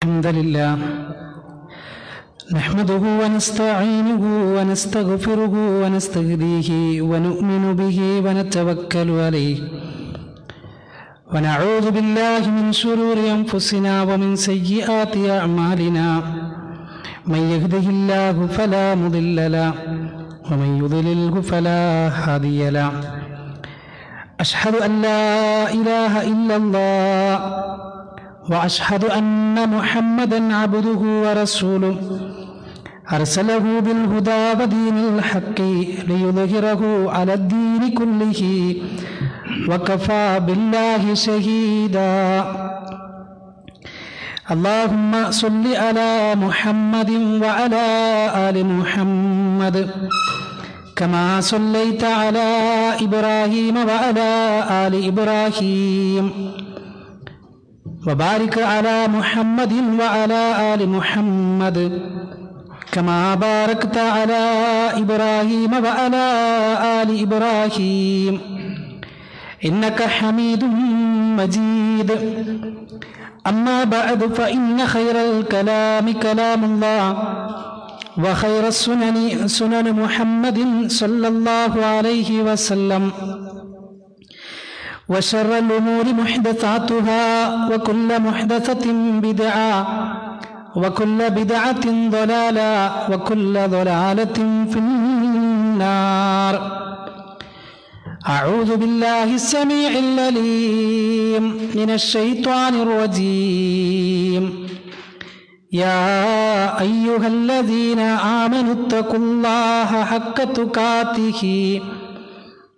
الحمد لله نحمده ونستعينه ونستغفره ونستهديه ونؤمن به ونتوكل عليه ونعوذ بالله من شرور أنفسنا ومن سيئات أعمالنا من يهده الله فلا مضل له ومن يضلله فلا هادي له أشهد أن لا إله إلا الله وأشهد أن محمدًا عبده ورسوله أرسله بالهدى ودين الحق ليظهره على الدين كله وكفى بالله شهيدا اللهم صل على محمد وعلى آل محمد كما صليت على إبراهيم وعلى آل إبراهيم وبارك على محمد وعلى آل محمد كما باركت على إبراهيم وعلى آل إبراهيم إنك حميد مجيد أما بعد فإن خير الكلام كلام الله وخير السنن سنن محمد صلى الله عليه وسلم وشر الأمور محدثاتها وكل محدثة بدعة وكل بدعة ضلالة وكل ضلالة في النار أعوذ بالله السميع العليم من الشيطان الرجيم يا أيها الذين آمنوا اتقوا الله حق تقاته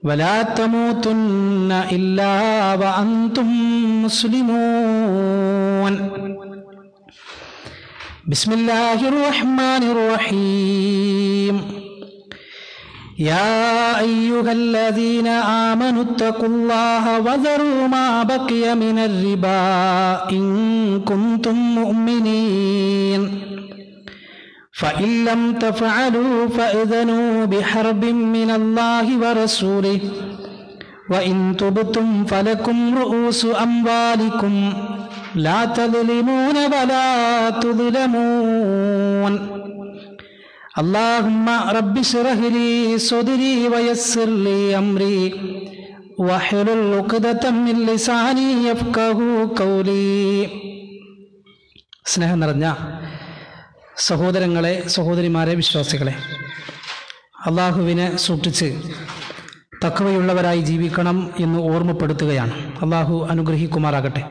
ولا تموتن إلا وأنتم مسلمون بسم الله الرحمن الرحيم يا أيها الذين آمنوا اتقوا الله وذروا ما بقي من الربا إن كنتم مؤمنين فإن لم تفعلوا فإذنوا بحرب من الله ورسوله وإن تبتم فلكم رؤوس أموالكم لا تظلمون ولا تظلمون اللهم رب اشرح لي صدري ويسر لي أمري واحلل عقدة من لساني يفقهوا قولي. സ്നേഹം നിറഞ്ഞ സഹോദരങ്ങളെ, സഹോദരിമാരെ, വിശ്വാസികളെ, അള്ളാഹുവിനെ സൂക്ഷിച്ച് തഖ്വയുള്ളവരായി ജീവിക്കണം എന്ന് ഓർമ്മപ്പെടുത്തുകയാണ്. അള്ളാഹു അനുഗ്രഹിക്കുമാറാകട്ടെ.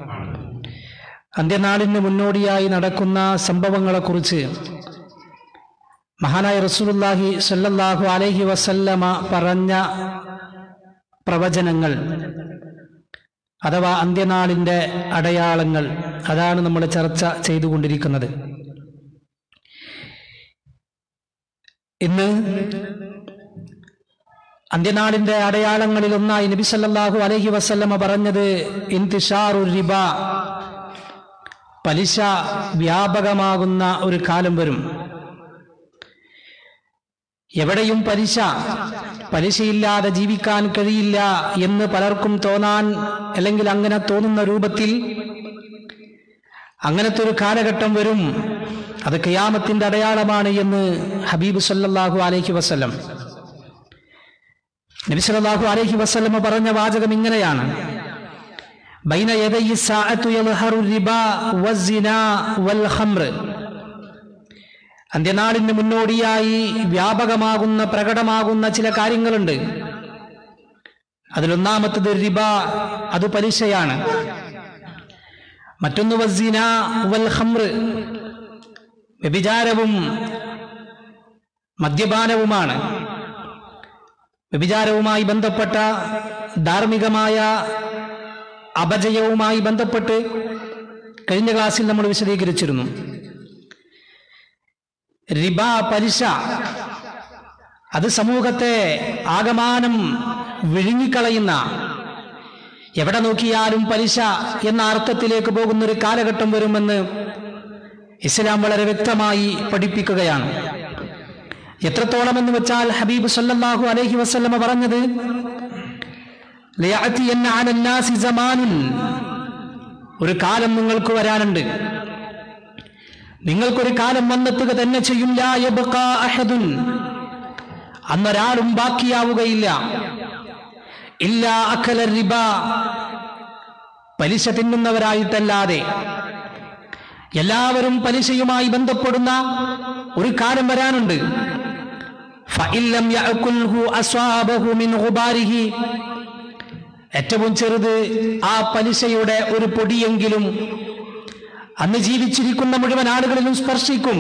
അന്ത്യനാളിന് മുന്നോടിയായി നടക്കുന്ന സംഭവങ്ങളെക്കുറിച്ച് മഹാനായ റസൂലുള്ളാഹി സ്വല്ലല്ലാഹു അലൈഹി വസല്ലമ പറഞ്ഞ പ്രവചനങ്ങൾ അഥവാ അന്ത്യനാളിൻ്റെ അടയാളങ്ങൾ, അതാണ് നമ്മൾ ചർച്ച ചെയ്തുകൊണ്ടിരിക്കുന്നത്. ഇന്ന് അന്ത്യനാളിന്റെ അടയാളങ്ങളിൽ ഒന്നായി നബി സല്ലല്ലാഹു അലൈഹി വസല്ലമ പറഞ്ഞത് ഇന്തിശാറു റിബ, പലിശ വ്യാപകമാകുന്ന ഒരു കാലം വരും. എവിടെയും പലിശയില്ലാതെ ജീവിക്കാൻ കഴിയില്ല എന്ന് പലർക്കും തോന്നാൻ, അല്ലെങ്കിൽ അങ്ങനെ തോന്നുന്ന രൂപത്തിൽ അങ്ങനത്തെ ഒരു കാലഘട്ടം വരും. അത് ഖിയാമത്തിന്റെ അടയാളമാണ് എന്ന് ഹബീബ് സല്ലല്ലാഹു അലൈഹി വസല്ലം, നബി സല്ലല്ലാഹു അലൈഹി വസല്ലം പറഞ്ഞ വാചകം ഇങ്ങനെയാണ്: ബൈന യദൈ സഅതു യൽഹറു റിബാ വസ്സിനാ വൽ ഖംർ. അന്ത്യനാളിന് മുന്നോടിയായി വ്യാപകമാകുന്ന, പ്രകടമാകുന്ന ചില കാര്യങ്ങളുണ്ട്. അതിലൊന്നാമത്തത് റിബ, അത് പലിശയാണ്. മറ്റൊന്ന് വസ്സിനാ വൽ ഖംർ, വ്യഭിചാരവും മദ്യപാനവുമാണ്. വ്യഭിചാരവുമായി ബന്ധപ്പെട്ട ധാർമ്മികമായ അപജയവുമായി ബന്ധപ്പെട്ട് കഴിഞ്ഞ ക്ലാസ്സിൽ നമ്മൾ വിശദീകരിച്ചിരുന്നു. റിബ, പലിശ, അത് സമൂഹത്തെ ആകമാനം വിഴുങ്ങിക്കളയുന്ന, എവിടെ നോക്കിയാലും പലിശ എന്ന അർത്ഥത്തിലേക്ക് പോകുന്നൊരു കാലഘട്ടം വരുമെന്ന് ഇസ്ലാം വളരെ വ്യക്തമായി പഠിപ്പിക്കുകയാണ്. എത്രത്തോളം എന്ന് വെച്ചാൽ ഹബീബ് സല്ലല്ലാഹു അലൈഹി വസല്ലമ പറഞ്ഞത് ലയഅതിയന്ന അലന്നാസി സമാനുൻ, ഒരു കാലം നിങ്ങൾക്ക് വരാനുണ്ട്. നിങ്ങൾക്കൊരു കാലം വന്നെത്തുക തന്നെ ചെയ്യും. ലാ യബ്ഖാ അഹദുൻ, അന്നൊരാളും ബാക്കിയാവുകയില്ല. ഇല്ലാ അഖല റിബ, പലിശ തിന്നുന്നവരായിട്ടല്ലാതെ. എല്ലാവരും പലിശയുമായി ബന്ധപ്പെടുന്ന ഒരു കാലം വരാനുണ്ട്. ഫഇല്ലം യഅകുൽഹു അസ്വാബഹു മിൻ ഗുബാരിഹി, ഏറ്റവും ചെറുത് ആ പലിശയുടെ ഒരു പൊടിയെങ്കിലും അന്ന് ജീവിച്ചിരിക്കുന്ന മുഴുവൻ ആളുകളിലും സ്പർശിക്കും.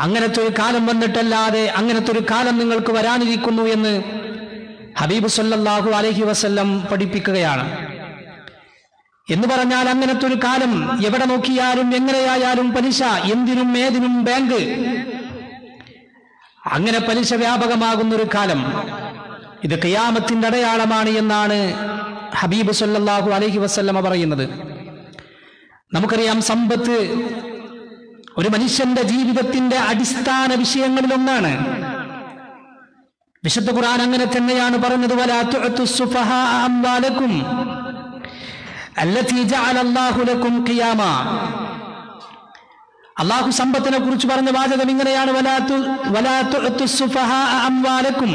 അങ്ങനത്തെ ഒരു കാലം വന്നിട്ടല്ലാതെ അങ്ങനത്തെ ഒരു കാലം നിങ്ങൾക്ക് വരാനിരിക്കുന്നു എന്ന് ഹബീബ് സല്ലല്ലാഹു അലൈഹി വസല്ലം പഠിപ്പിക്കുകയാണ്. എന്ന് പറഞ്ഞാൽ അങ്ങനത്തെ ഒരു കാലം എവിടെ നോക്കിയാലും എങ്ങനെയായാലും പലിശ, എന്തിനും ഏതിനും ബാങ്ക്, അങ്ങനെ പലിശ വ്യാപകമാകുന്നൊരു കാലം. ഇത് ഖിയാമത്തിന്റെ അടയാളമാണ് എന്നാണ് ഹബീബ് സല്ലല്ലാഹു അലൈഹി വസല്ലമ പറയുന്നത്. നമുക്കറിയാം, സമ്പത്ത് ഒരു മനുഷ്യന്റെ ജീവിതത്തിന്റെ അടിസ്ഥാന വിഷയങ്ങളിലൊന്നാണ്. വിശുദ്ധ ഖുർആൻ അങ്ങനെ തന്നെയാണ് പറഞ്ഞത്. വലാ തുഅതു സുഫഹാ അംവാലകും അല്ലതി ജഅല അല്ലാഹു ലക്കും ഖിയാമ. അല്ലാഹു സമ്പത്തിനെ കുറിച്ച് പറഞ്ഞ വാചകം ഇങ്ങനെയാണ്, വലാ തുഅതു സുഫഹാ അംവാലകും,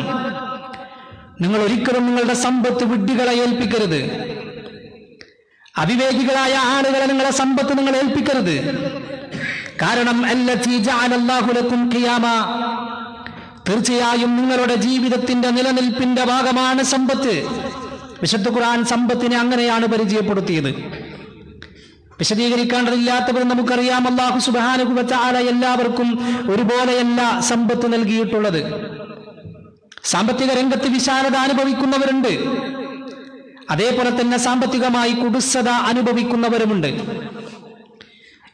നിങ്ങൾ ഒരിക്കലും നിങ്ങളുടെ സമ്പത്ത് വിഡ്ഢികളെ ഏൽപ്പിക്കരുത്. അവിവേകികളായ ആളുകളെ നിങ്ങളെ സമ്പത്ത് നിങ്ങൾ ഏൽപ്പിക്കരുത്. കാരണം അല്ലതി ജഅല അല്ലാഹു ലക്കും ഖിയാമ, തീർച്ചയായും നിങ്ങളുടെ ജീവിതത്തിന്റെ നിലനിൽപ്പിന്റെ ഭാഗമാണ് സമ്പത്ത്. വിശുദ്ധ ഖുർആൻ സമ്പത്തിനെ അങ്ങനെയാണ് പരിചയപ്പെടുത്തിയത്. വിശദീകരിക്കേണ്ടതില്ലാത്തവർ നമുക്കറിയാം, അല്ലാഹു സുബ്ഹാനഹു വ തആല എല്ലാവർക്കും ഒരുപോലെയല്ല സമ്പത്ത് നൽകിയിട്ടുള്ളത്. സാമ്പത്തിക രംഗത്ത് വിശാലത അനുഭവിക്കുന്നവരുണ്ട്, അതേപോലെ തന്നെ സാമ്പത്തികമായി കുടുസത അനുഭവിക്കുന്നവരുമുണ്ട്.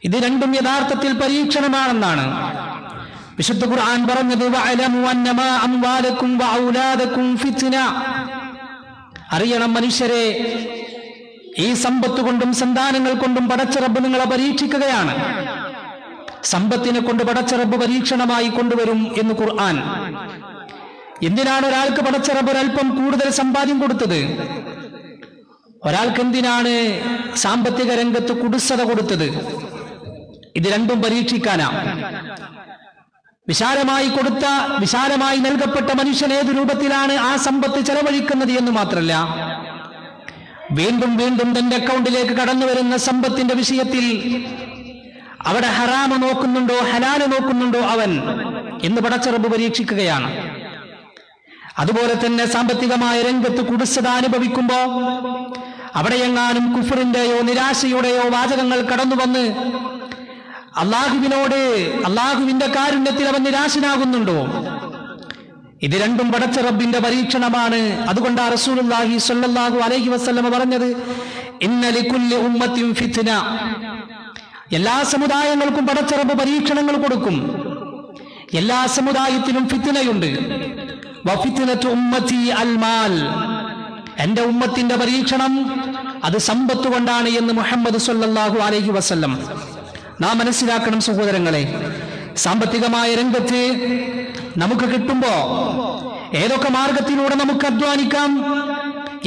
ഇത് രണ്ടും യഥാർത്ഥത്തിൽ പരീക്ഷണമാണെന്നാണ് വിശുദ്ധ ഖുർആൻ പറഞ്ഞത്. വഅലമു അന്നമാ അംവാലകും വഔലാദകും ഫിത്ന, അറിയണം മനുഷ്യരെ, ഈ സമ്പത്ത് കൊണ്ടും സന്താനങ്ങൾ കൊണ്ടും പടച്ച റബ്ബ് നിങ്ങളെ പരീക്ഷിക്കുകയാണ്. സമ്പത്തിനെ കൊണ്ട് പടച്ച റബ്ബ് പരീക്ഷണമായി കൊണ്ടുവരും എന്ന് ഖുർആൻ. എന്തിനാണ് ഒരാൾക്ക് പടച്ച റബ്ബ് ഒരൽപ്പം കൂടുതൽ സമ്പാദ്യം കൊടുത്തത്? ഒരാൾക്ക് എന്തിനാണ് സാമ്പത്തിക രംഗത്ത് കുടുസത കൊടുത്തത്? ഇത് രണ്ടും പരീക്ഷിക്കാനാ. വിശാലമായി നൽകപ്പെട്ട മനുഷ്യൻ ഏതു രൂപത്തിലാണ് ആ സമ്പത്ത് ചെലവഴിക്കുന്നത് എന്ന് മാത്രമല്ല, വീണ്ടും വീണ്ടും തന്റെ അക്കൗണ്ടിലേക്ക് കടന്നു വരുന്ന സമ്പത്തിന്റെ വിഷയത്തിൽ അവിടെ ഹറാമ് നോക്കുന്നുണ്ടോ ഹലാല് നോക്കുന്നുണ്ടോ അവൻ എന്ന് പടച്ച റബ്ബ് പരീക്ഷിക്കുകയാണ്. അതുപോലെ തന്നെ സാമ്പത്തികമായ രംഗത്ത് കുടുസത അനുഭവിക്കുമ്പോ അവിടെയെങ്ങാനും കുഫറിന്റെയോ നിരാശയുടെയോ വാചകങ്ങൾ കടന്നു വന്ന് അള്ളാഹുവിനോട്, അള്ളാഹുവിന്റെ കാരുണ്യത്തിൽ അവൻ നിരാശനാകുന്നുണ്ടോ? ഇത് രണ്ടും പടച്ച റബ്ബിന്റെ പരീക്ഷണമാണ്. അതുകൊണ്ടാണ് റസൂലുള്ളാഹി സ്വല്ലല്ലാഹു അലൈഹി വസല്ലം പറഞ്ഞത്, ഇന്ന ലികുല്ലി ഉമ്മത്തിൻ ഫിത്ന, എല്ലാ സമുദായങ്ങൾക്കും പടച്ച റബ്ബ് പരീക്ഷണങ്ങൾ കൊടുക്കും. എല്ലാ സമുദായത്തിലും ഫിത്നയുണ്ട്. വഫിത്നതു ഉമ്മത്തി അൽ മാൽ, എന്റെ ഉമ്മത്തിന്റെ പരീക്ഷണം അത് സമ്പത്ത് കൊണ്ടാണ് എന്ന് മുഹമ്മദ് സ്വല്ലല്ലാഹു അലൈഹി വസല്ലം. നാം മനസ്സിലാക്കണം സഹോദരങ്ങളെ, സാമ്പത്തികമായ രംഗത്ത് നമുക്ക് കിട്ടുമ്പോ ഏതൊക്കെ മാർഗത്തിലൂടെ നമുക്ക് അധ്വാനിക്കാം,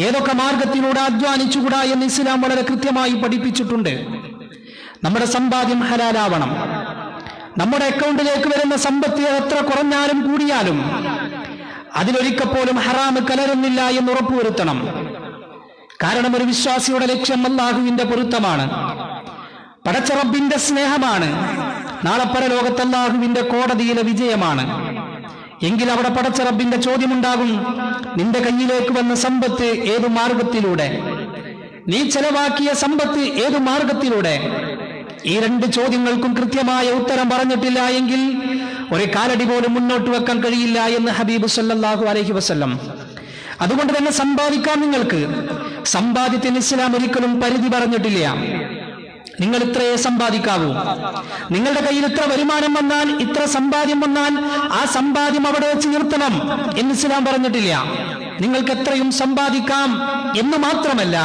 ഏതൊക്കെ മാർഗത്തിലൂടെ അധ്വാനിച്ചുകൂടാ എന്ന് ഇസ്ലാം വളരെ കൃത്യമായി പഠിപ്പിച്ചിട്ടുണ്ട്. നമ്മുടെ സമ്പാദ്യം ഹലാലാവണം. നമ്മുടെ അക്കൗണ്ടിലേക്ക് വരുന്ന സമ്പത്ത് എത്ര കുറഞ്ഞാലും കൂടിയാലും അതിലൊരിക്കൽ പോലും ഹറാമ് കലരുന്നില്ല എന്ന് ഉറപ്പുവരുത്തണം. കാരണം ഒരു വിശ്വാസിയുടെ ലക്ഷ്യം അല്ലാഹുവിന്റെ പൊരുത്തമാണ്, പടച്ച റബ്ബിന്റെ സ്നേഹമാണ്, നാളെ പരലോകത്ത് അല്ലാഹുവിന്റെ കോടതിയിലെ വിജയമാണ്. എങ്കിൽ അവിടെ പടച്ച റബ്ബിന്റെ ചോദ്യമുണ്ടാകും, നിന്റെ കയ്യിലേക്ക് വന്ന സമ്പത്ത് ഏതു മാർഗത്തിലൂടെ, നീ ചെലവാക്കിയ സമ്പത്ത് ഏതു മാർഗത്തിലൂടെ? ഈ രണ്ട് ചോദ്യങ്ങൾക്കും കൃത്യമായ ഉത്തരം പറഞ്ഞിട്ടില്ല എങ്കിൽ ഒരു കാലടി പോലും മുന്നോട്ട് വെക്കാൻ കഴിയില്ല എന്ന് ഹബീബ് സല്ലല്ലാഹു അലൈഹി വസല്ലം. അതുകൊണ്ട് തന്നെ സമ്പാദിക്കാം. നിങ്ങൾക്ക് സമ്പാദ്യത്തിന് ഇസ്ലാം ഒരിക്കലും പരിധി പറഞ്ഞിട്ടില്ല. നിങ്ങൾ ഇത്രയേ സമ്പാദിക്കാവൂ, നിങ്ങളുടെ കയ്യിൽ ഇത്ര വരുമാനം വന്നാൽ, ഇത്ര സമ്പാദ്യം വന്നാൽ ആ സമ്പാദ്യം അവിടെ വെച്ച് നിർത്തണം എന്ന് ഇസ്ലാം പറഞ്ഞിട്ടില്ല. നിങ്ങൾക്ക് എത്രയും സമ്പാദിക്കാം എന്ന് മാത്രമല്ല,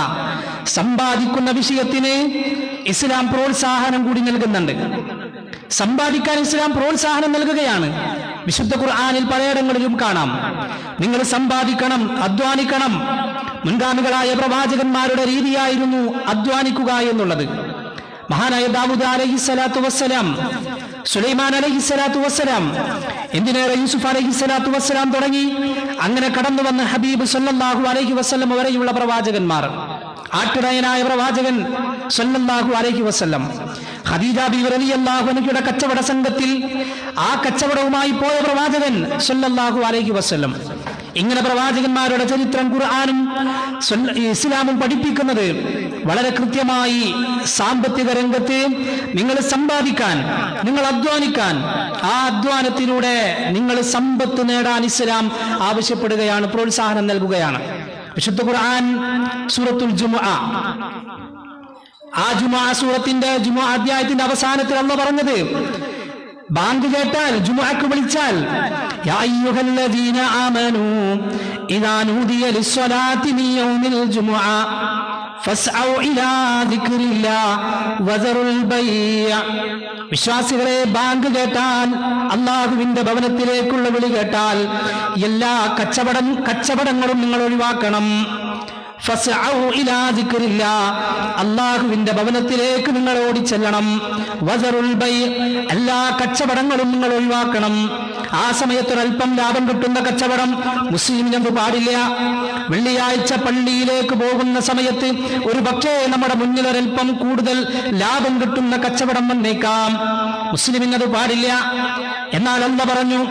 സമ്പാദിക്കുന്ന വിഷയത്തിന് ഇസ്ലാം പ്രോത്സാഹനം കൂടി നൽകുന്നുണ്ട്. സമ്പാദിക്കാൻ ഇസ്ലാം പ്രോത്സാഹനം നൽകുകയാണ്. വിശുദ്ധ ഖുർആനിൽ പലയിടങ്ങളിലും കാണാം, നിങ്ങൾ സമ്പാദിക്കണം, അധ്വാനിക്കണം. മുൻഗാമികളായ പ്രവാചകന്മാരുടെ രീതിയായിരുന്നു അധ്വാനിക്കുക എന്നുള്ളത്. മഹാനായ ദാവൂദ് അലൈഹിസ്സലാത്തു വസ്സലാം, സുലൈമാൻ അലൈഹിസ്സലാത്തു വസ്സലാം, എന്തിനേറെ യൂസുഫ് അലൈഹിസ്സലാത്തു വസ്സലാം തുടങ്ങി അങ്ങനെ കടന്നു വന്ന ഹബീബ് സല്ലല്ലാഹു അലൈഹി വസല്ലം വരെയുള്ള പ്രവാചകന്മാർ, ആട്ടിടയനായ പ്രവാചകൻ സല്ലല്ലാഹു അലൈഹി വസല്ലം, ഖദീജ ബിവി റളിയല്ലാഹു അൻഹയുടെ കച്ചവട സംഘത്തിൽ ആ കച്ചവടവുമായി പോയ പ്രവാചകൻ സല്ലല്ലാഹു അലൈഹി വസല്ലം. ഇങ്ങനെ പ്രവാചകന്മാരുടെ ചരിത്രം ഖുർആനും ഇസ്ലാമും പഠിപ്പിക്കുന്നത് വളരെ കൃത്യമായി സാമ്പത്തിക രംഗത്ത് നിങ്ങൾ സമ്പാദിക്കാൻ, നിങ്ങൾ അധ്വാനിക്കാൻ, ആ അധ്വാനത്തിലൂടെ നിങ്ങൾ സമ്പത്ത് നേടാൻ ഇസ്ലാം ആവശ്യപ്പെടുകയാണ്, പ്രോത്സാഹനം നൽകുകയാണ്. വിശുദ്ധ ഖുർആൻ സൂറത്തുൽ ജുമുഅ, ആ ജുമുഅ സൂറത്തിന്റെ ജുമുഅ അധ്യായത്തിന്റെ അവസാനത്തിൽ അല്ലാഹു പറഞ്ഞത്, ബാങ്ക് കേട്ടാൽ, ജുമുഅക്ക് വിളിച്ചാൽ, യാ അയ്യുഹല്ലദീന ആമനൂ ഇദാ നൂദിയ ലിസ്സലാത്തി മിൻ യൗമിൽ ജുമുഅ ഫസ്ഔ ഇലാ ദിക്രില്ലാഹ് വദറുൽ ബൈഅ. വിശ്വാസികളെ, ബാങ്ക് കേട്ടാൽ, അല്ലാഹുവിന്റെ ഭവനത്തിലേക്കുള്ള വിളി കേട്ടാൽ എല്ലാ കച്ചവടങ്ങളും നിങ്ങൾ ഒഴിവാക്കണം. ഫസ്ഔ ഇലാ ദിക്രില്ലാഹ്, അല്ലാഹുവിന്റെ ഭവനത്തിലേക്ക് നിങ്ങൾ ഓടിച്ചെല്ലണം. വദറുൽ ബൈ, എല്ലാ കച്ചവടങ്ങളും നിങ്ങൾ ഒഴിവാക്കണം. ആ സമയത്ത് അല്പം ലാഭം കിട്ടുന്ന കച്ചവടം മുസ്ലിമിനത് പാടില്ല. വെള്ളിയാഴ്ച പള്ളിയിലേക്ക് പോകുന്ന സമയത്ത് ഒരു പക്ഷേ നമ്മുടെ മുന്നിൽ ഒരൽപ്പം കൂടുതൽ ലാഭം കിട്ടുന്ന കച്ചവടം വന്നേക്കാം, മുസ്ലിമിനത് പാടില്ല. എന്നാൽ അല്ലാഹു പറഞ്ഞു,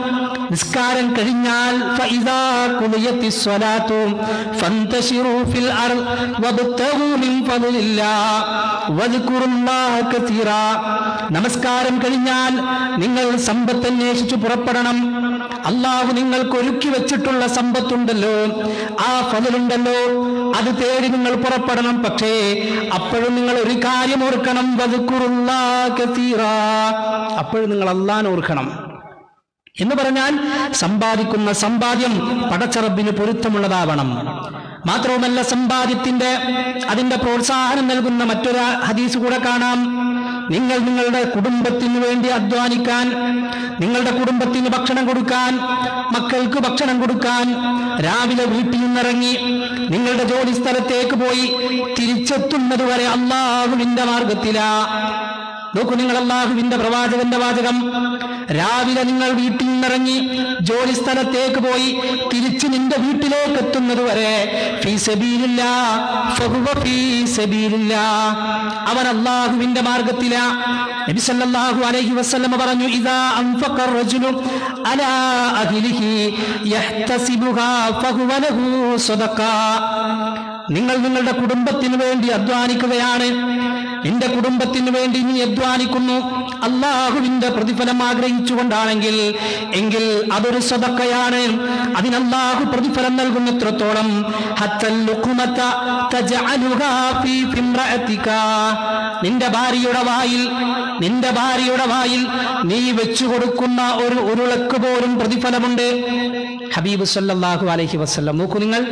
നിസ്കാരം കഴിഞ്ഞാൽ ഫഇദാ ഖുദിയത്തിസ് സ്വലാത്തു ഫന്തശിറൂ ഫിൽ അർദ് വബ്തഗൂ മിൻ ഫദ്ലില്ലാഹ് വദ്കുറുല്ലാഹ കസീറാ. നമസ്കാരം കഴിഞ്ഞാൽ നിങ്ങൾ സമ്പത്ത് അന്വേഷിച്ചു പുറപ്പെടണം. അല്ലാഹു നിങ്ങൾക്ക് ഒരുക്കി വെച്ചിട്ടുള്ള സമ്പത്തുണ്ടല്ലോ, ആ ഫദ്ലുണ്ടല്ലോ, അത് തേടി നിങ്ങൾ പുറപ്പെടണം. പക്ഷേ അപ്പോഴും നിങ്ങൾ ഒരു കാര്യം ഓർക്കണം, വദ്കുറുല്ലാഹ കസീറാ, അപ്പോഴും നിങ്ങൾ അല്ലാഹനെ ഓർക്കണം. എന്ന് പറഞ്ഞാൽ സമ്പാദിക്കുന്ന സമ്പാദ്യം പടച്ചറബിന് പൊരുത്തമുള്ളതാവണം. മാത്രവുമല്ല, സമ്പാദ്യത്തിന്റെ അതിന്റെ പ്രോത്സാഹനം നൽകുന്ന മറ്റൊരു ഹദീസ് കൂടെ കാണാം. നിങ്ങൾ നിങ്ങളുടെ കുടുംബത്തിന് വേണ്ടി അധ്വാനിക്കാൻ, നിങ്ങളുടെ കുടുംബത്തിന് ഭക്ഷണം കൊടുക്കാൻ, മക്കൾക്ക് ഭക്ഷണം കൊടുക്കാൻ രാവിലെ വീട്ടിൽ നിന്നിറങ്ങി നിങ്ങളുടെ ജോലി സ്ഥലത്തേക്ക് പോയി തിരിച്ചെത്തുന്നത് വരെ അല്ലാഹുവിന്റെ മാർഗത്തിലാ. നോക്കൂ, നിങ്ങൾ അല്ലാഹുവിന്റെ പ്രവാചകന്റെ വാചകം, രാവിലെ നിങ്ങൾ വീട്ടിൽ നിന്നിറങ്ങി ജോലി സ്ഥലത്തേക്ക് പോയി തിരിച്ച് നിന്റെ വീട്ടിലേക്ക് എത്തുന്നത് വരെ ഫീ സബീലില്ലാഹ് ഫഹുവ ഫീ സബീലില്ലാഹ്, അവൻ അല്ലാഹുവിന്റെ മാർഗത്തിലാ. നബി സല്ലല്ലാഹു അലൈഹി വസല്ലം പറഞ്ഞു, ഇദാ അൻഫഖ റജുലു അലാ അഹ്ലിഹി യഹ്തസിബുഹാ ഫഹുവ ലഹു സദഖ. നിങ്ങൾ നിങ്ങളുടെ കുടുംബത്തിന് വേണ്ടി അധ്വാനിക്കുകയാണ്, നിന്റെ കുടുംബത്തിന് വേണ്ടി നീ അധ്വാനിക്കുന്നു അല്ലാഹുവിന്റെ പ്രതിഫലം ആഗ്രഹിച്ചുകൊണ്ടാണെങ്കിൽ എങ്കിൽ അതൊരു സദഖയാണ്. അതിന് അല്ലാഹു പ്രതിഫലം നൽകുന്നത്രത്തോളം ഹത്തൽ ലുഖ്മത തജഅലുഹാ ഫീ ഇംറഅതിക, നിന്റെ ഭാര്യയുടെ വായിൽ നീ വെച്ചു കൊടുക്കുന്ന ഒരു ഉരുളക്ക് പോലും പ്രതിഫലമുണ്ട്. ഹബീബ് സല്ലല്ലാഹു അലൈഹി വസല്ലം. നോക്കൂ നിങ്ങൾ,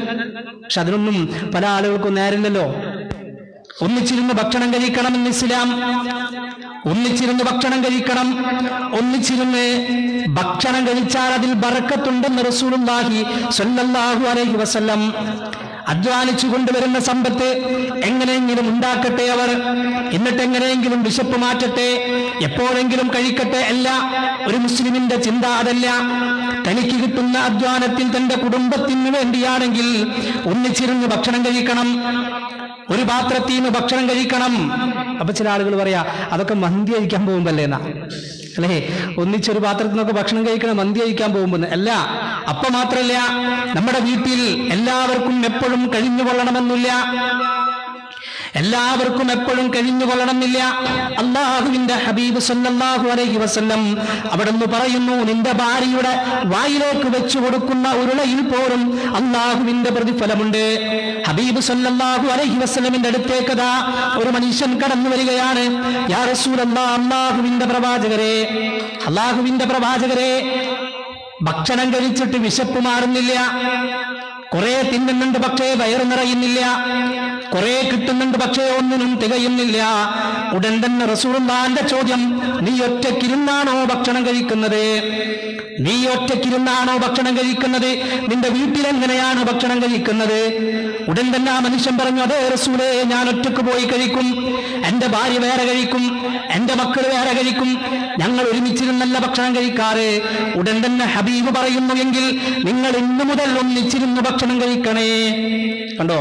പക്ഷെ അതിനൊന്നും പല ആളുകൾക്കും നേരില്ലല്ലോ. ഒന്നിച്ചിരുന്ന് ഭക്ഷണം കഴിക്കണമെന്ന് ഇസ്ലാം, ഒന്നിച്ചിരുന്ന് ഭക്ഷണം കഴിക്കണം, ഒന്നിച്ചിരുന്ന് ഭക്ഷണം കഴിച്ചാൽ അതിൽ ബറക്കത്തുണ്ടെന്ന് റസൂലുള്ളാഹി സ്വല്ലല്ലാഹു അലൈഹി വസല്ലം. അധ്വാനിച്ചു കൊണ്ടുവരുന്ന സമ്പത്ത് എങ്ങനെയെങ്കിലും ഉണ്ടാക്കട്ടെ അവർ, എന്നിട്ട് എങ്ങനെയെങ്കിലും വിശപ്പ് മാറ്റട്ടെ, എപ്പോഴെങ്കിലും കഴിക്കട്ടെ. അല്ല, ഒരു മുസ്ലിമിന്റെ ചിന്ത അതല്ല. തനിക്ക് കിട്ടുന്ന അധ്വാനത്തിൽ തന്റെ കുടുംബത്തിന് വേണ്ടിയാണെങ്കിൽ ഒന്നിച്ചിരുന്ന് ഭക്ഷണം കഴിക്കണം, ഒരു പാത്രത്തിൽ നിന്ന് ഭക്ഷണം കഴിക്കണം. അപ്പൊ ചില ആളുകൾ പറയാ, അതൊക്കെ മന്തി കഴിക്കാൻ പോകുമ്പല്ലേ എന്നാ, അല്ലേ? ഒന്നിച്ചൊരു പാത്രത്തിൽ നിന്നൊക്കെ ഭക്ഷണം കഴിക്കണം മന്തി കഴിക്കാൻ പോകുമ്പോ അല്ല. അപ്പൊ മാത്രല്ല, നമ്മുടെ വീട്ടിൽ എല്ലാവർക്കും എപ്പോഴും കഴിഞ്ഞുകൊള്ളണമെന്നില്ല, എല്ലാവർക്കും എപ്പോഴും കഴിഞ്ഞുകൊള്ളണമെന്നില്ല. അല്ലാഹുവിന്റെ ഹബീബ് സല്ലല്ലാഹു അലൈഹി വസല്ലം അവിടുന്ന് പറയുന്നു, നിന്റെ ഭാര്യയുടെ വായിലേക്ക് വെച്ചു കൊടുക്കുന്ന ഉരുളയിൽ പോലും അല്ലാഹുവിന്റെ പ്രതിഫലമുണ്ട്. ഹബീബ് സല്ലല്ലാഹു അലൈഹി വസല്ലമിന്റെ അടുത്തേക്കതാ ഒരു മനുഷ്യൻ കടന്നു വരികയാണ്. യാ റസൂലല്ലാഹ്, അല്ലാഹുവിന്റെ പ്രവാചകരെ, ഭക്ഷണം കഴിച്ചിട്ട് വിശപ്പ് മാറുന്നില്ല, കുറെ തിന്നുന്നുണ്ട്, പക്ഷേ വയറ് നിറയുന്നില്ല. കുറെ കിട്ടുന്നുണ്ട്, പക്ഷേ ഒന്നിനും തികയുന്നില്ല. ഉടൻ തന്നെ റസൂലുള്ളാഹിന്റെ ചോദ്യം, നീ ഒറ്റയ്ക്കിരുന്നാണോ ഭക്ഷണം കഴിക്കുന്നത്? നീ ഒറ്റയ്ക്കിരുന്നാണോ ഭക്ഷണം കഴിക്കുന്നത്? നിന്റെ വീട്ടിലെങ്ങനെയാണ് ഭക്ഷണം കഴിക്കുന്നത്? ഉടൻ തന്നെ ആ മനുഷ്യൻ പറഞ്ഞു, അതേ റസൂലേ, ഞാൻ ഒറ്റയ്ക്ക് പോയി കഴിക്കും, എന്റെ ഭാര്യ വേറെ കഴിക്കും, എന്റെ മക്കൾ വേറെ കഴിക്കും, ഞങ്ങൾ ഒരുമിച്ചിരുന്നല്ല ഭക്ഷണം കഴിക്കാറ്. ഉടൻ തന്നെ ഹബീബ് പറയുന്നു, എങ്കിൽ നിങ്ങൾ ഇന്നു മുതൽ ഒന്നിച്ചിരുന്ന് ഭക്ഷണം കഴിക്കണേ. കണ്ടോ,